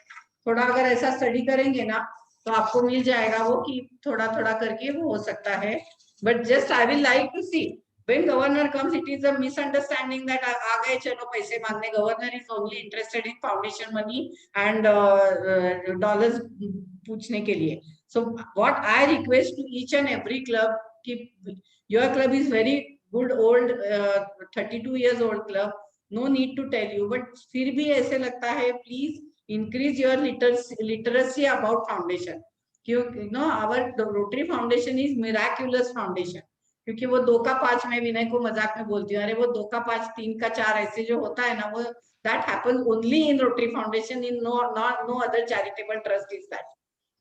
थोड़ा अगर ऐसा स्टडी करेंगे ना तो आपको मिल जाएगा वो कि थोड़ा थोड़ा करके वो हो सकता है. But just I will like to see when governor comes, it is a misunderstanding that आ गए चलो पैसे मांगने. Governor is only interested in foundation money and dollars पूछने के लिए. So what I request to each and every club, your club is very good old 32 years old club, no need to tell you, but फिर भी ऐसे लगता है please increase your literacy about foundation. Our Rotary Foundation is miraculous foundation. क्योंकि वो 2 का 5 में विनय को मजाक में बोलती हूँ, अरे वो 2 का 5 3 का 4 ऐसे जो होता है ना, वो that happens only in Rotary Foundation, in no other charitable trust is that.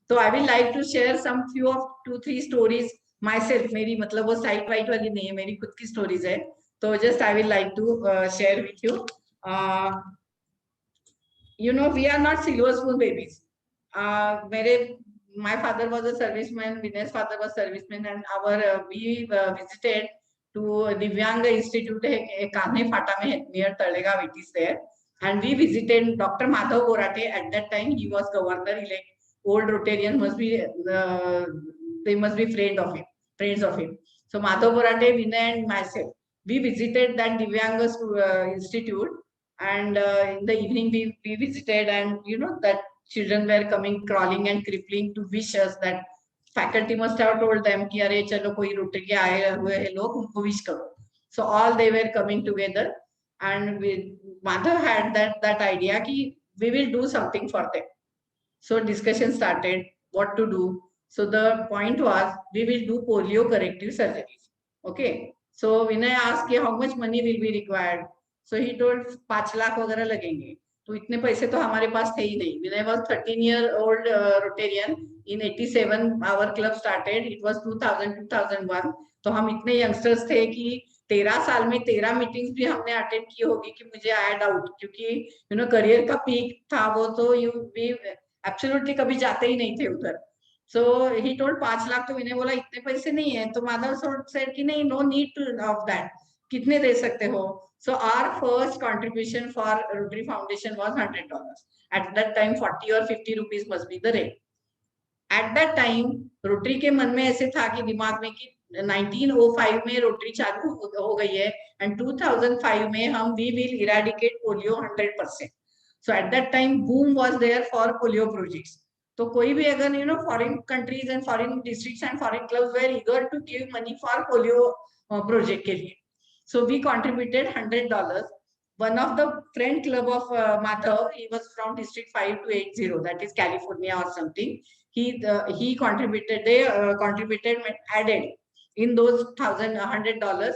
So I will like to share some few of 2-3 stories myself. मेरी मतलब वो साइट वाइट वाली नहीं है, मेरी खुद की स्टोरीज है. तो just I will like to share with you. We are not silver spoon babies. My father was a serviceman, Vinay's father was serviceman, and we visited to Divyang Institute, Kanhe Phata mein, near Talegaon, it is there. And we visited Dr. Madhav Borate. At that time, he was governor-elect. Old Rotarian must be, they must be friends of him. So Madhav Borate, Vinay and myself, we visited that Divyanga Institute. And in the evening, we visited, and that children were coming, crawling and crippling to wish us. That faculty must have told them कि अरे चलो कोई Rotary के आए हुए हैं लोग, उनको wish करो. So all they were coming together, and Madhav had that idea कि we will do something for them. So discussion started what to do. So the point was we will do polio corrective surgeries. Okay. So Vinay asked how much money will be required. So he told 5 lakh वगैरह लगेंगे. तो इतने पैसे तो हमारे पास थे ही नहीं. Vinay was 13-year-old Rotarian. In 87 our club started. It was 2000 2001. तो हम इतने youngsters थे कि 13 साल में 13 मीटिंग्स भी हमने अटेंड की होगी कि मुझे आया डाउट, क्योंकि करियर का पीक था वो, तो वी एब्सोल्युटली कभी जाते ही नहीं थे उधर. सो ही टोल्ड 5 लाख. तो मैंने बोला इतने पैसे नहीं है. तो माधव सेड कि नहीं, नो नीड ऑफ दैट. कितने दे सकते हो? So our first contribution for Rotary Foundation was $100. At that time 40 और 50 rupees must be the rate. At that time Rotary के मन में ऐसे था कि दिमाग में कि 1905 में रोटरी चालू हो गई है, एंड 2005 में हम we will eradicate polio 100%. So at that time boom was there for polio projects. तो कोई भी अगर foreign countries and foreign districts and foreign clubs were eager to give money for polio project के लिए. So we contributed $100. One of the friend club of Madhav, he was from district 5280, that is California or something. He contributed, they contributed, added in those $100.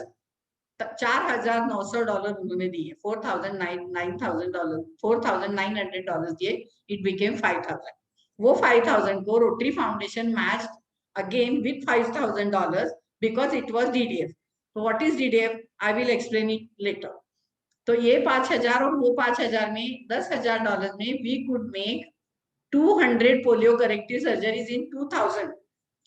$4,900 उन्होंने दिए. $4,900 दिए. It became 5,000. वो 5,000 को rotary foundation match again with $5,000 because it was DDF. So what is DDF? I will explain it later. तो ये 5,000 और वो 5,000 में $10,000 में we could make 200 polio corrective surgeries in 2000.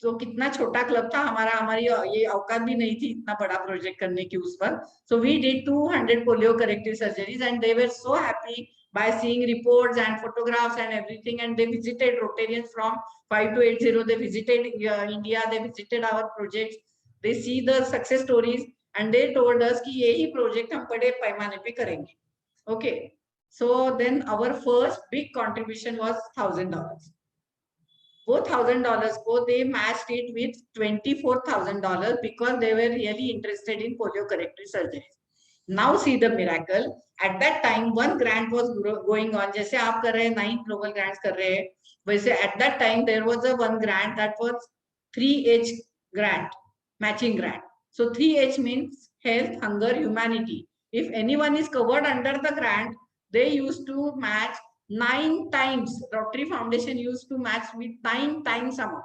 तो कितना छोटा क्लब था हमारी ये औकात भी नहीं थी इतना बड़ा प्रोजेक्ट करने की उस पर. So we did 200 polio corrective surgeries and they were so happy by seeing reports and photographs and everything, and they visited Rotarians from 5280. They visited India, they visited our projects, they see the success stories, and they told us कि यही project हम बड़े पैमाने पे करेंगे. Okay, so then our first big contribution was $1,000. वो $1,000 को they matched it with $24,000 because they were really interested in polio corrective surgeries. Now see the miracle. At that time one grant was going on. जैसे आप कर रहे हैं 9 global grants कर रहे हैं, वैसे at that time there was a one grant that was 3H grant, matching grant. So 3H means health, hunger, humanity. If anyone is covered under the grant, they used to match 9 times. Rotary Foundation used to match with 9 times amount.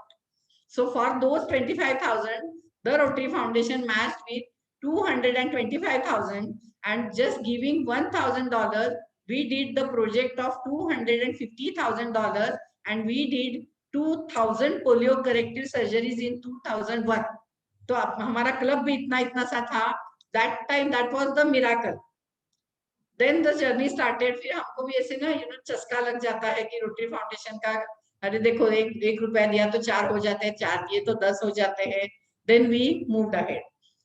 So for those 25,000, the Rotary Foundation matched with 225,000, and just giving $1,000, we did the project of $250,000, and we did 2,000 polio corrective surgeries in 2001. तो हमारा club भी इतना सा था. That time that was the miracle. Then the journey started. फिर हमको भी ऐसे ना चस्का लग जाता है कि रोटरी फाउंडेशन का, अरे देखो एक रुपया दिया तो 4 हो जाते हैं, 4 दिए तो 10 हो जाते हैं. Then we moved ahead.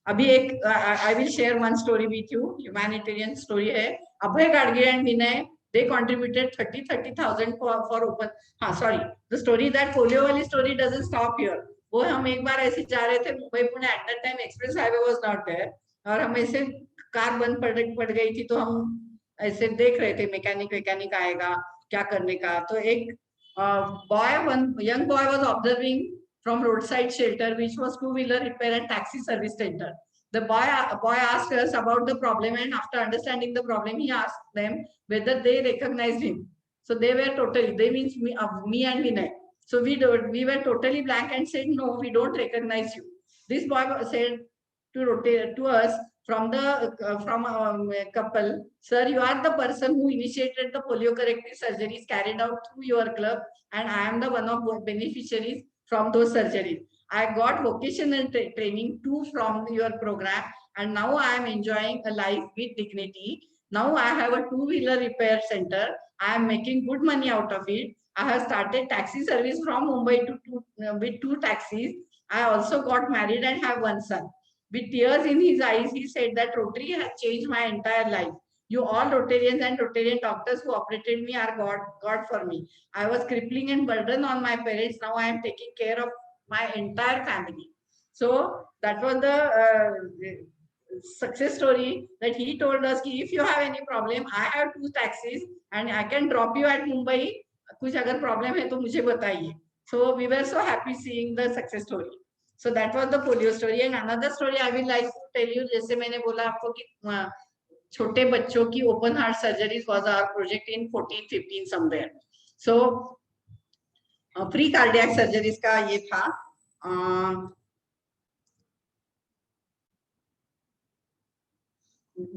अभी एक I will share one story with you. Humanitarian story है. अभय Gadge and Vinay, they contributed 30,000 for open. हाँ sorry, the story that polio वाली story doesn't stop here. वो हम एक बार ऐसे जा रहे थे Mumbai Pune. At that time express highway was not there, और हम ऐसे कार बंद पड़ गई थी, तो हम ऐसे देख रहे थे मैकेनिक आएगा क्या करने का. तो एक one young boy was observing from roadside shelter, which was 2-wheeler repair and taxi service center. The boy asked us about the problem, and after understanding the problem, he asked them whether they recognized him. So they means me and Vinay. So we were totally blank and said, no, we don't recognize you. This boy said to us from a couple, sir, you are the person who initiated the polio corrective surgeries carried out through your club, and I am the one of beneficiaries from those surgeries. I got vocational training too from your program, and now I am enjoying a life with dignity. Now I have a two-wheeler repair center. I am making good money out of it. I have started taxi service from Mumbai with two taxis. I also got married and have one son. With tears in his eyes, he said that Rotary has changed my entire life. You all Rotarians and Rotarian doctors who operated me are God for me. I was crippling and burden on my parents. Now I am taking care of my entire family. So that was the success story that he told us. Ki if you have any problem, I have two taxis and I can drop you at Mumbai. कुछ अगर problem है तो मुझे बताइए. So we were so happy seeing the success story. So that was the polio story. And another story I will like to tell you. जैसे मैंने बोला आपको कि छोटे बच्चों की open heart surgeries was our project in 14-15 somewhere. So pre cardiac surgeries का ये था.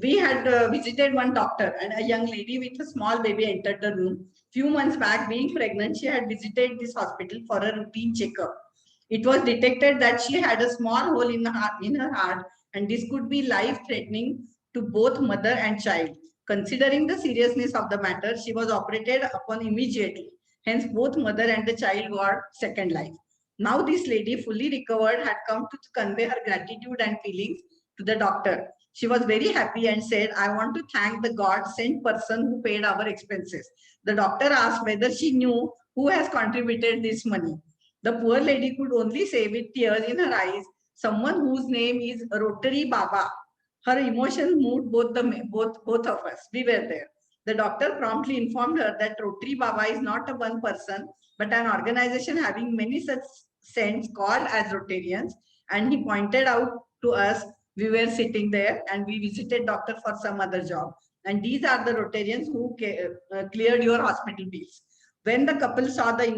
We had visited one doctor and a young lady with a small baby entered the room. Few months back, being pregnant, she had visited this hospital for a routine checkup. It was detected that she had a small hole in her heart, and this could be life-threatening to both mother and child. Considering the seriousness of the matter, she was operated upon immediately. Hence, both mother and the child got second life. Now, this lady, fully recovered, had come to convey her gratitude and feelings to the doctor. She was very happy and said, I want to thank the God-sent person who paid our expenses. The doctor asked whether she knew who has contributed this money. The poor lady could only say with tears in her eyes, someone whose name is Rotary Baba. Her emotions moved both of us. We were there. The doctor promptly informed her that Rotary Baba is not a one person, but an organization having many such saints called as Rotarians. And he pointed out to us, we were sitting there and we visited doctor for some other job. And these are the Rotarians who cleared your hospital bills. When the couple saw the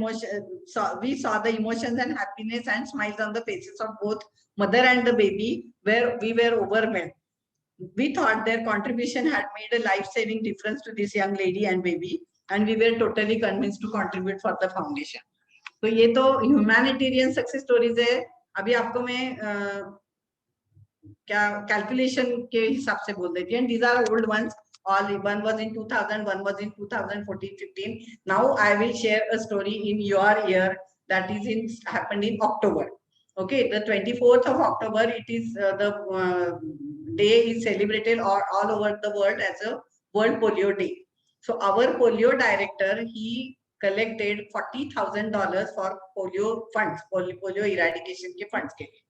we saw the emotions and happiness and smiles on the faces of both mother and the baby, where we were overwhelmed. We thought their contribution had made a life-saving difference to this young lady and baby, and we were totally convinced to contribute for the foundation. तो ये तो humanitarian success stories है. अभी आपको मैं क्या calculation के हिसाब से बोल देती हूँ. These are old ones. All one was in 2000, one was in 2014-15. Now I will share a story in your year that is happened in October. Okay, the 24th of October, it is the day is celebrated all over the world as a World Polio Day. So our polio director, he collected $40,000 for polio funds, polio eradication के funds के लिए.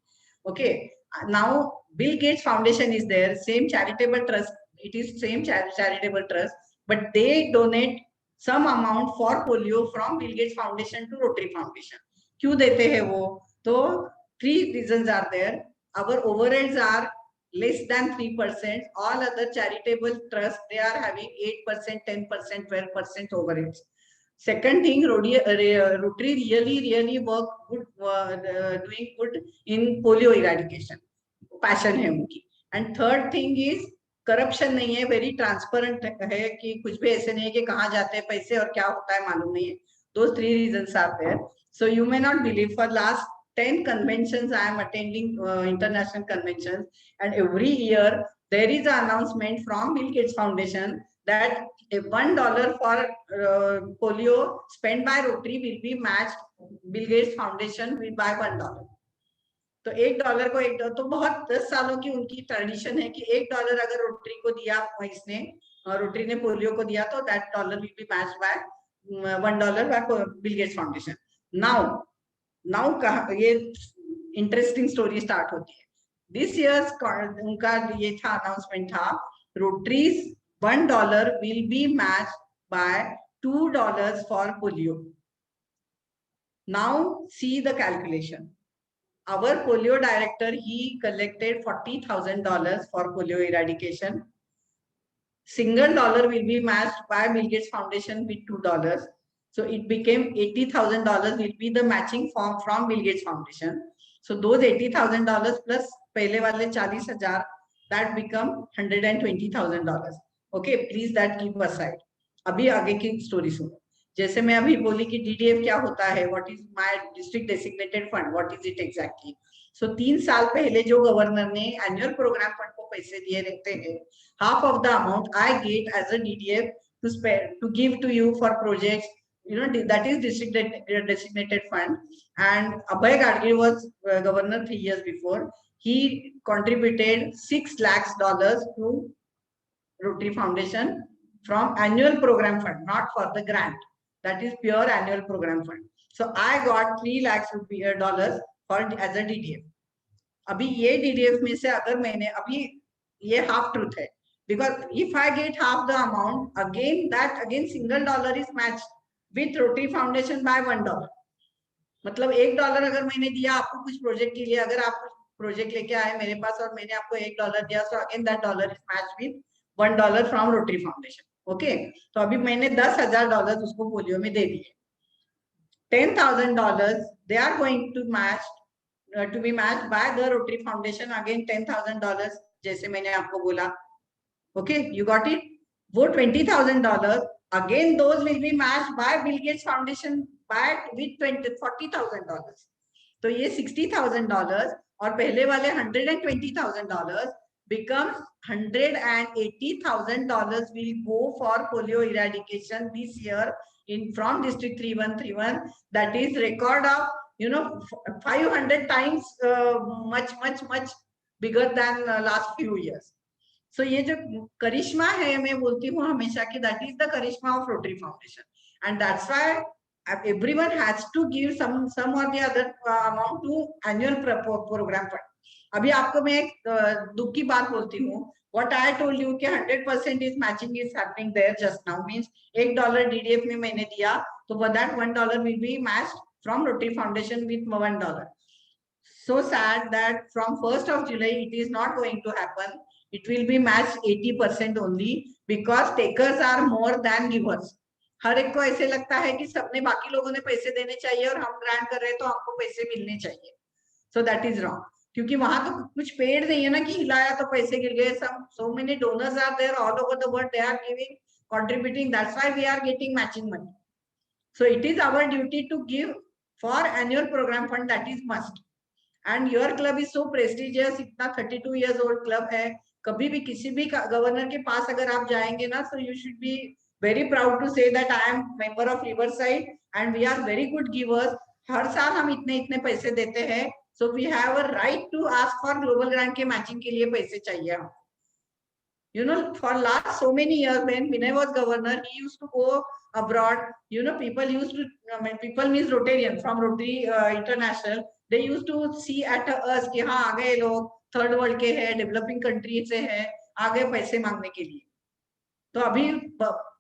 Okay, now Bill Gates Foundation is there, same charitable trust. It is same charitable trust, but they donate some amount for polio from Bill Gates Foundation to Rotary Foundation. क्यों देते हैं वो? तो 3 reasons are there. Our overheads are less than 3%. All other charitable trusts, they are having 8%, 10%, 12% overheads. Second thing, Rotary really work good, doing good in polio eradication. Passion है उनकी. And third thing is corruption नहीं है, very transparent है कि कुछ भी ऐसे नहीं है कि कहाँ जाते हैं पैसे और क्या होता है मालूम नहीं है. Those 3 reasons are there. So you may not believe, for last 10 conventions I am attending, international conventions, and every year there is an announcement from Bill Gates Foundation that $1 for polio spent by Rotary will be matched. Bill Gates Foundation will buy $1. तो $1 को $1 तो बहुत 10 सालों की उनकी tradition है कि $1 अगर रोटरी को दिया इसने, रोटरी ने पोलियो को दिया, तो that dollar will be matched by $1 by Bill Gates Foundation. Now ये इंटरेस्टिंग स्टोरी स्टार्ट होती है. दिस ईयर्स उनका ये था अनाउंसमेंट था, Rotaries $1 will be matched by $2 for polio. Now see the calculation. Our polio director, he collected $40,000 for polio eradication. Single dollar will be matched by Bill Gates Foundation with $2. So it became $80,000 will be the matching from Bill Gates Foundation. So those $80,000 plus पहले वाले 40,000, that become $120,000. Okay, please that keep aside. अभी आगे की story सुनो. जैसे मैं अभी बोली कि DDF क्या होता है, what is my district designated fund, what is it exactly. So 3 साल पहले जो गवर्नर ने एनुअल प्रोग्राम फंड को पैसे दिए रहते हैं, half of the amount I get as a DDF to spend, to give to you for projects, that is district designated fund. And Abhay Gadgil was governor 3 years before. He contributed $6 lakhs to Rotary Foundation from annual program fund, not for the grant. That is pure annual program fund. So I got $3 lakhs for as a DDF. अभी ये DDF में से अगर मैंने अभी ये half truth है, because if I get half the amount, again single dollar is matched with Rotary Foundation by $1. मतलब $1 अगर मैंने दिया आपको कुछ प्रोजेक्ट के लिए, अगर आप कुछ प्रोजेक्ट लेके आए मेरे पास और मैंने आपको $1 दिया, so again that dollar is matched with $1 from Rotary Foundation. Okay, तो अभी मैंने $10,000 उसको पोलियो में दे दिए. $10,000 they are going to be matched by the Rotary Foundation, again $10,000 जैसे मैंने आपको बोला. Okay, you got it? वो $20,000 again those will be matched by Bill Gates Foundation with $40,000. तो ये $60,000 और पहले वाले $120,000 becomes $180,000 will go for polio eradication this year from District 3131. That is record of 500 times much bigger than last few years. So ये जो करिश्मा है, मैं बोलती हूँ हमेशा कि that is the charisma of Rotary Foundation, and that's why everyone has to give some or the other amount to annual program fund. अभी आपको मैं एक दुख की बात बोलती हूँ. What I told you कि 100% is matching is happening there just now, means $1 DDF में मैंने दिया, तो for that $1 will be matched from Rotary Foundation with $1. So sad that from 1st of July it is not going to happen. It will be matched 80% only because takers are more than givers. हर एक को ऐसे लगता है कि सबने बाकी लोगों ने पैसे देने चाहिए और हम ग्रांट कर रहे हैं तो हमको पैसे मिलने चाहिए. So that is wrong. क्योंकि वहां तो कुछ पेड़ नहीं है ना कि हिलाया तो पैसे गिर गए. So many donors are there all over the world. They are giving, contributing. That's why we are getting matching money. So it is our duty to give for annual program fund. That is must. And your club is so prestigious. इतना 32 years old club है. कभी भी किसी भी governor के पास अगर आप जाएंगे ना, so you should be very proud to say that I am member of Riverside and we are very good givers. हर साल हम इतने पैसे देते हैं. So we have a right to ask for global grant के matching के लिए पैसे चाहिए हम. For last so many years when Vinay was governor, he used to go abroad. People used to, people means Rotarian from Rotary International. They used to see at us कि हाँ आ गए लोग, थर्ड वर्ल्ड के हैं, developing country से हैं, आ गए पैसे मांगने के लिए. तो अभी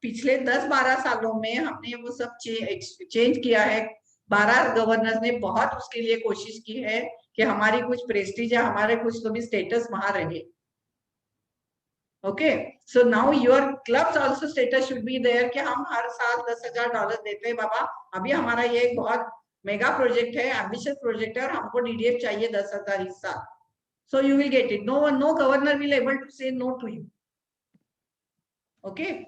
पिछले 10-12 सालों में हमने वो सब चेंज किया है. 12 गवर्नर्स ने बहुत उसके लिए कोशिश की है कि हमारी कुछ प्रेस्टीज है, हमारे कुछ तो भी स्टेटस वहां रहे. Okay, so now your club's also status should be there कि हम हर साल $10,000 देते हैं. बाबा अभी हमारा ये एक बहुत मेगा प्रोजेक्ट है, एम्बिशियस प्रोजेक्ट है और हमको DDF चाहिए 10,000 इस साल. So you will get it. No governor will able to say no to you. Okay,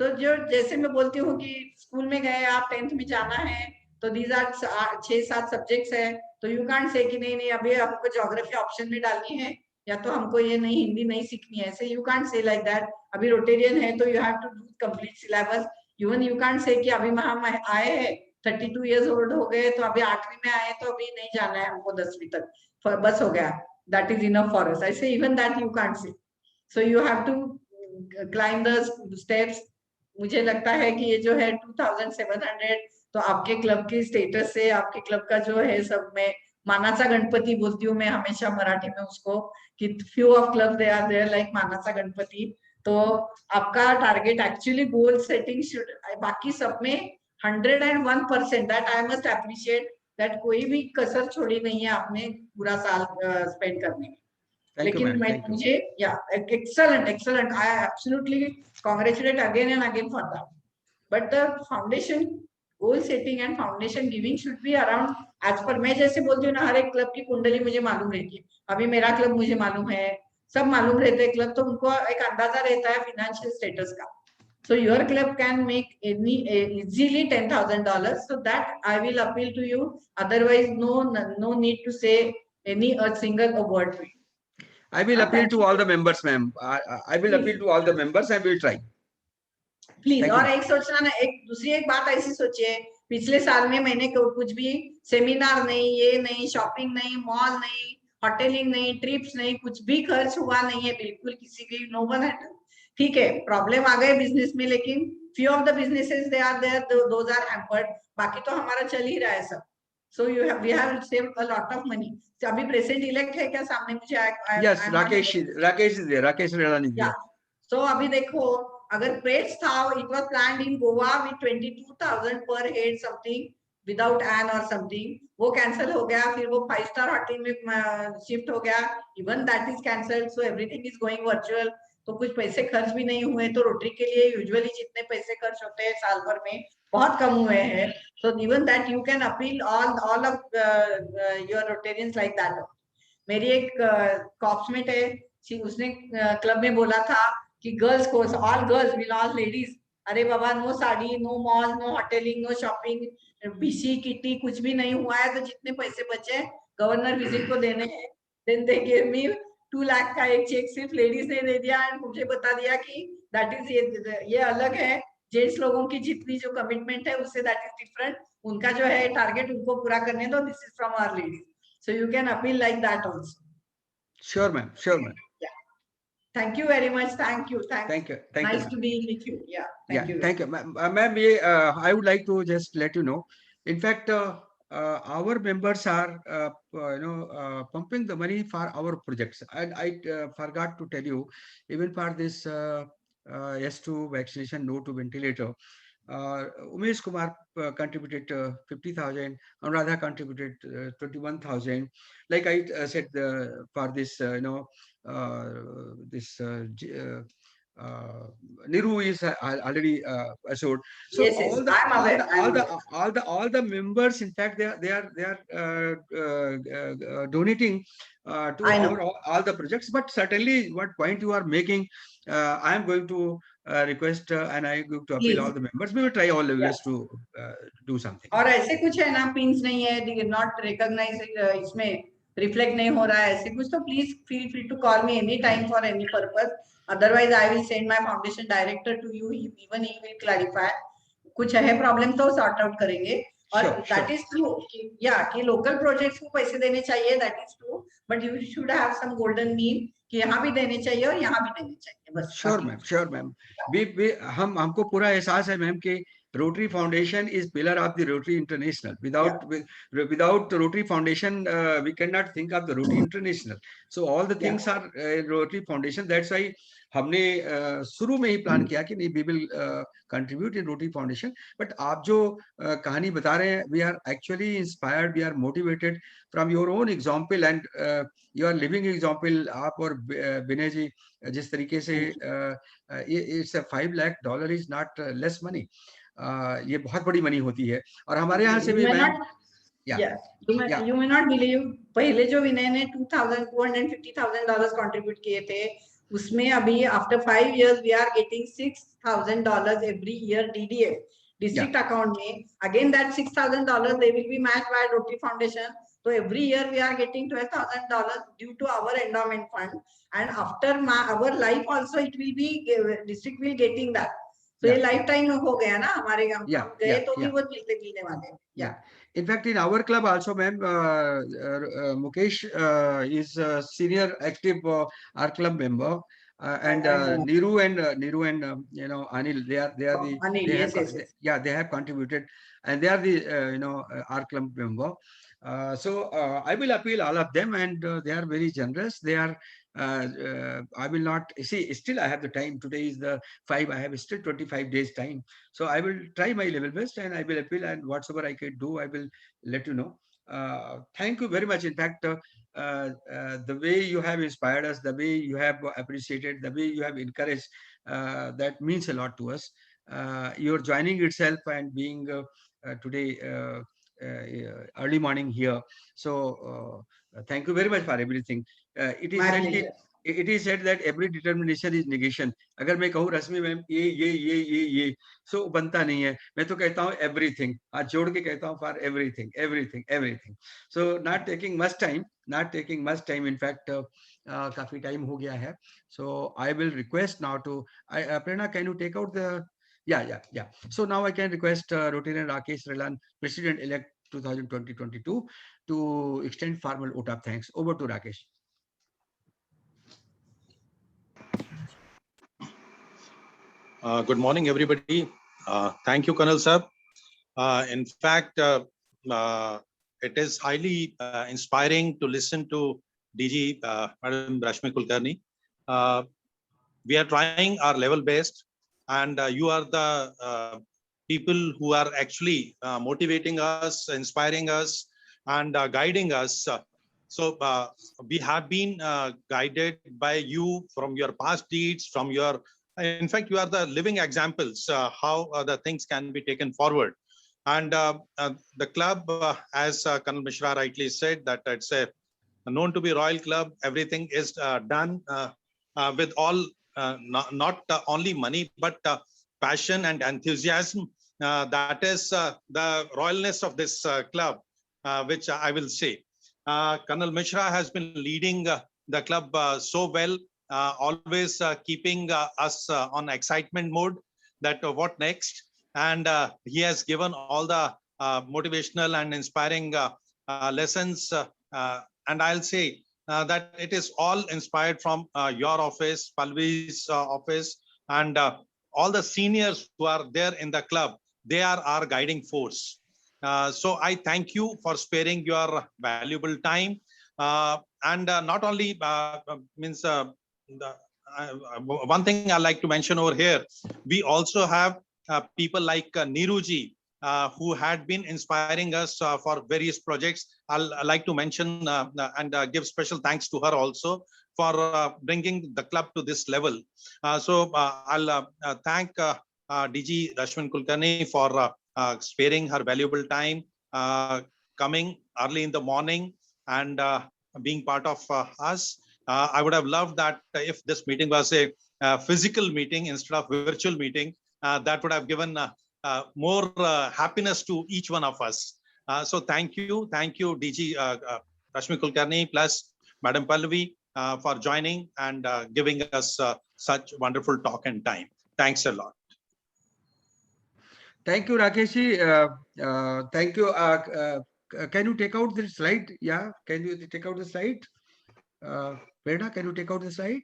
so जो जैसे मैं बोलती हूँ कि स्कूल में गए आप 10th में जाना है तो these are 6-7 सब्जेक्ट्स है, तो you can't say कि नहीं अभी आपको ज्योग्राफी ऑप्शन में डालनी है या तो हमको ये नहीं हिंदी नहीं सीखनी है. ऐसे you can't say like that. अभी रोटेरियन है तो you have to do complete syllabus. Even you can't say कि अभी हम आए हैं 32 years old हो गए तो अभी 8वीं में आए तो अभी नहीं जाना है हमको 10वीं तक, बस हो गया, that is enough for us. I say even that you can't say. So you have to climb the steps. मुझे लगता है कि ये जो है 2700 तो आपके क्लब के स्टेटस से, आपके क्लब का जो है सब में मानाचा गणपति बोलती हूँ मैं हमेशा मराठी में उसको कि few of clubs they are there like मानाचा गणपति. तो आपका target actually goal setting should, बाकी सब में 101% that I must appreciate that कोई भी कसर छोड़ी नहीं है आपने पूरा साल स्पेंड करने में. लेकिन मुझे excellent I absolutely congratulate again and again for that. But the foundation goal setting and foundation giving should be around as per. मैं जैसे बोलती हूँ ना, हर एक क्लब की कुंडली मुझे मालूम रहती है. अभी मेरा क्लब मुझे मालूम है, सब मालूम रहते हैं क्लब, तो उनको एक अंदाजा रहता है फाइनेंशियल स्टेटस का. So your club can make easily $10,000. So that I will appeal to you. Otherwise, no need to say a single word to you.
I will appeal to all the members, ma'am. I will appeal to all the members and we'll try.
Please.
Thank you.
और एक सोचना ना, एक दूसरी एक बात ऐसी सोचिए, पिछले साल में मैंने कुछ भी सेमिनार नहीं, ये नहीं, शॉपिंग नहीं, मॉल नहीं, होटलिंग नहीं, ट्रिप्स नहीं, कुछ भी खर्च हुआ नहीं है बिल्कुल किसी की। No one had. ठीक है, प्रॉब्लम आ गए बिजनेस में, लेकिन few of the businesses they are there, those are hampered, बाकी तो हमारा चल ही रहा है सब। So we have saved a lot of money. अभी प्रेसिडेंट इलेक्ट है क्या सामने मुझे?
Yes, Rakesh is there. Rakesh Redani is there.
So अभी देखो, अगर प्रेट्स था, it was planned in Goa with 22,000 per head something without an or something, वो कैंसिल हो गया, फिर वो 5-star होटल में शिफ्ट हो गया, even that is cancelled, so everything is going virtual। तो कुछ पैसे खर्च भी नहीं हुए, तो रोटरी के लिए यूजुअली जितने पैसे खर्च होते हैं साल भर में बहुत कम हुए हैं। So even that you can appeal all of your Rotarians like that। मेरी एक कॉप्समेट है, उसने क्लब में बोला था कि गर्ल्स को, all girls will all ladies, अरे बाबा no sari, no mall, no hoteling, no shopping, BC kitty कुछ भी नहीं हुआ है, तो जितने पैसे बचे गवर्नर विजिट को देने हैं। Then they give me 2 lakh का एक चेक सिर्फ लेडीज ने दे दिया, एंड मुझे बता दिया कि दैट इज ये अलग है, जेंट्स लोगों की जितनी जो कमिटमेंट है उससे दैट इज डिफरेंट, उनका जो है टारगेट उनको पूरा करने दो, this is from our ladies. So you can appeal like that also.
Sure, ma'am. Sure, ma'am.
Yeah. Thank you very much. Thank you.
Thank you.
Nice to be with you. Yeah. Thank you.
Thank you, ma'am. I would like to just let you know. In fact, our members are, pumping the money for our projects. And I forgot to tell you, even for this yes to vaccination, no to ventilator. Umesh Kumar contributed 50,000. Anuradha contributed 21,000. Like I said, for this, Niru is already assured. So
Yes,
all the members, in fact, they are donating to all the projects. But certainly, what point you are making, I am going to request and I am going to appeal all the members. We will try all the ways to do something.
और ऐसे कुछ है ना, pins नहीं है, not recognise, इसमें reflect नहीं हो रहा है, ऐसे कुछ, तो please feel free to call me any time for any purpose. Otherwise I will send my foundation director to you, even he will clarify. कुछ है प्रॉब्लम तो सॉर्ट आउट करेंगे। और दैट इज ट्रू, या कि लोकल प्रोजेक्ट्स को पैसे देने चाहिए, that is true, but you should have some golden mean कि यहाँ भी देने चाहिए और यहाँ भी देने चाहिए, बस।
श्योर मैम, हमको पूरा एहसास है मैम कि Rotary Foundation is pillar of the Rotary International. Without Rotary Foundation, we cannot think of the Rotary International. So all the things are Rotary Foundation. That's why हमने शुरू में ही प्लान किया कि नहीं, we will contribute in Rotary Foundation. But आप जो कहानी बता रहे हैं, we are actually inspired, we are motivated from your own example and your living example. आप और विनय जी जिस तरीके से it's a $5 lakh is not less money. ये बहुत बड़ी मनी होती है, और हमारे यहाँ से भी
you may not believe, पहले जो विनय ने $250,000 कंट्रीब्यूट किए थे, उसमें अभी after 5 years we are getting $6,000 every year DDF district account में. Again that $6,000 they will be matched by Rotary Foundation. So every year we are getting $12,000 due to our endowment fund, and after our life also it will be district will getting that. So ये life time हो गया ना हमारे गांव गए तो भी वो मिलने वाले।
In fact, in our club also, ma'am, Mukesh is a senior active our club member, and Niru and Anil, they are the
Anil,
they have contributed, and they are the our club member. So I will appeal all of them, and they are very generous. They are. I will not see. Still, I have the time. Today is the 5. I have still 25 days time. So I will try my level best, and I will appeal. And whatsoever I can do, I will let you know. Thank you very much. In fact, the way you have inspired us, the way you have appreciated, the way you have encouraged, that means a lot to us. Your joining itself and being today early morning here. So thank you very much for everything. It is it is said that every determination is negation. अगर मैं कहूँ रश्मि ma'am ये so बनता नहीं है. मैं तो कहता हूँ everything, हाथ जोड़ के कहता हूँ for everything. So not taking much time, in fact काफी टाइम हो गया है. So I will request now to Prerna, can you take out the yeah. So now I can request Rotarian Rakesh Relan, President elect 2020-22, to extend formal vote of thanks. Over to Rakesh.
Good morning, everybody. Thank you, Colonel Sir. In fact, it is highly inspiring to listen to DG Madam Rashmi Kulkarni. We are trying our level best, and you are the people who are actually motivating us, inspiring us, and guiding us. So we have been guided by you from your past deeds, from your, in fact, you are the living examples how the things can be taken forward. And the club, as Colonel Mishra rightly said, that it's a known to be royal club. Everything is done with all, not only money, but passion and enthusiasm. That is the royalness of this club, which I will say. Colonel Mishra has been leading the club so well, always keeping us on excitement mode, that what next. And he has given all the motivational and inspiring lessons. And I'll say that it is all inspired from your office, Pallavi's office, and all the seniors who are there in the club. They are our guiding force. So I thank you for sparing your valuable time. And not only means one thing I like to mention over here, we also have people like Neeruji, who had been inspiring us for various projects. I'll like to mention and give special thanks to her also for bringing the club to this level. So I'll thank DG Rashmi Kulkarni for sparing her valuable time, coming early in the morning and being part of us. I would have loved that if this meeting was a physical meeting instead of virtual meeting. That would have given more happiness to each one of us. So thank you, DG Rashmi Kulkarni plus Madam Pallavi for joining and giving us such wonderful talk and time. Thanks a lot.
Thank you, Rakesh. Thank you. Can you take out the slide? Yeah, can you take out the slide? Prerna, can you take out the slide?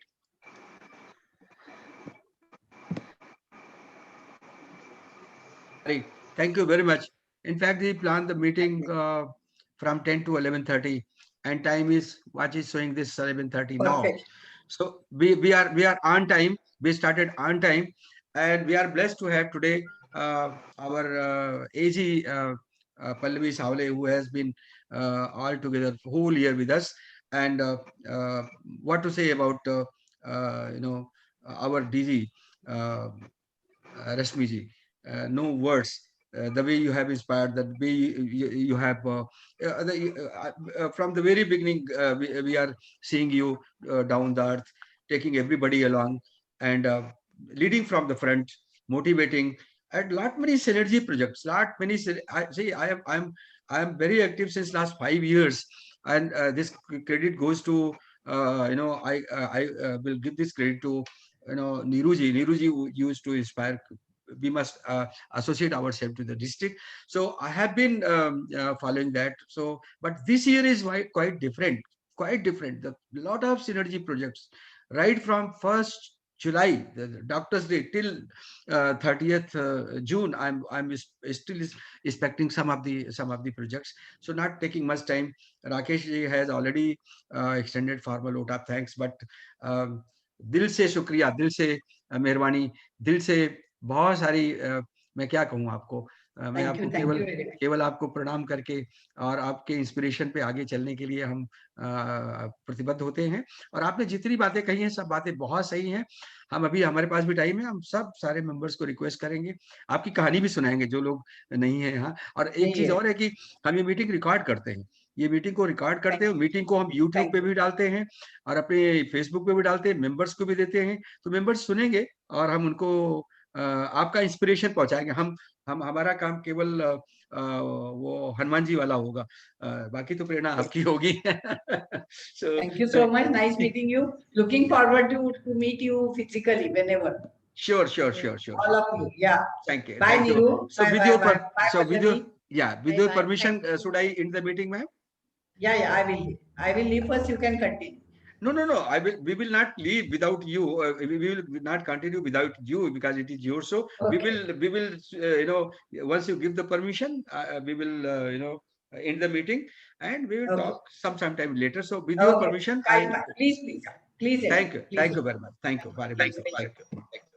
Right. Thank you very much. In fact, we planned the meeting from 10 to 11:30, and time is what is showing this 11:30 now. So we are on time. We started on time, and we are blessed to have today our AG Pallavi Savle, who has been all together whole year with us. And what to say about our DG Rashmi ji? No words. The way you have inspired, the way you have from the very beginning, we are seeing you down the earth, taking everybody along, and leading from the front, motivating, and lot many synergy projects. I am very active since last 5 years, and this credit goes to I will give this credit to Neeruji. Neeruji who used to inspire. We must associate ourselves to the district. So I have been following that. So, but this year is quite different. The lot of synergy projects, right from 1st July, the Doctor's Day, till 30th June. I'm still expecting some of the projects. So not taking much time. Rakesh ji has already extended formal vote of thanks, but दिल से शुक्रिया, दिल से मेहरबानी, दिल से बहुत सारी मैं क्या कहूँ आपको, मैं आपको केवल आपको प्रणाम करके और आपके इंस्पिरेशन पे आगे चलने के लिए हम प्रतिबद्ध होते हैं। और आपने जितनी बातें कही हैं सब बातें बहुत सही हैं। हम अभी हमारे पास भी टाइम है, हम सब सारे मेंबर्स को रिक्वेस्ट करेंगे, आपकी कहानी भी सुनाएंगे जो लोग नहीं है यहाँ। और एक चीज और है कि हम ये मीटिंग रिकॉर्ड करते हैं, ये मीटिंग को रिकॉर्ड करते हैं, मीटिंग को हम यूट्यूब पे भी डालते हैं और अपने फेसबुक पे भी डालते हैं, मेंबर्स को भी देते हैं, तो मेंबर्स सुनेंगे और हम उनको आपका इंस्पिरेशन पहुंचाएंगे। हम हमारा काम केवल वो हनुमान जी वाला होगा, बाकी तो प्रेरणा आपकी होगी। So,
Thank you so much. Nice meeting you. Looking forward to meet you physically whenever.
sure.
All of you. Yeah.
Thank you.
Bye,
Thank you.
Niru.
So
Bye,
with
bye,
your
bye. Bye,
so with your
Pallavi.
with your
Bye-bye.
permission,
Thank you.
should I end the meeting, ma'am?
Yeah, I will. I will leave first. You can continue.
No. I will. We will not leave without you. We will not continue without you because it is yours. So we
Okay.
will. Once you give the permission, we will. End the meeting and we will
Okay.
talk sometime later. So with your
Okay.
permission,
Bye, bye. Please. Please.
thank you.
Please.
Thank you very much. Thank you very much.
Thank you.
Thank you.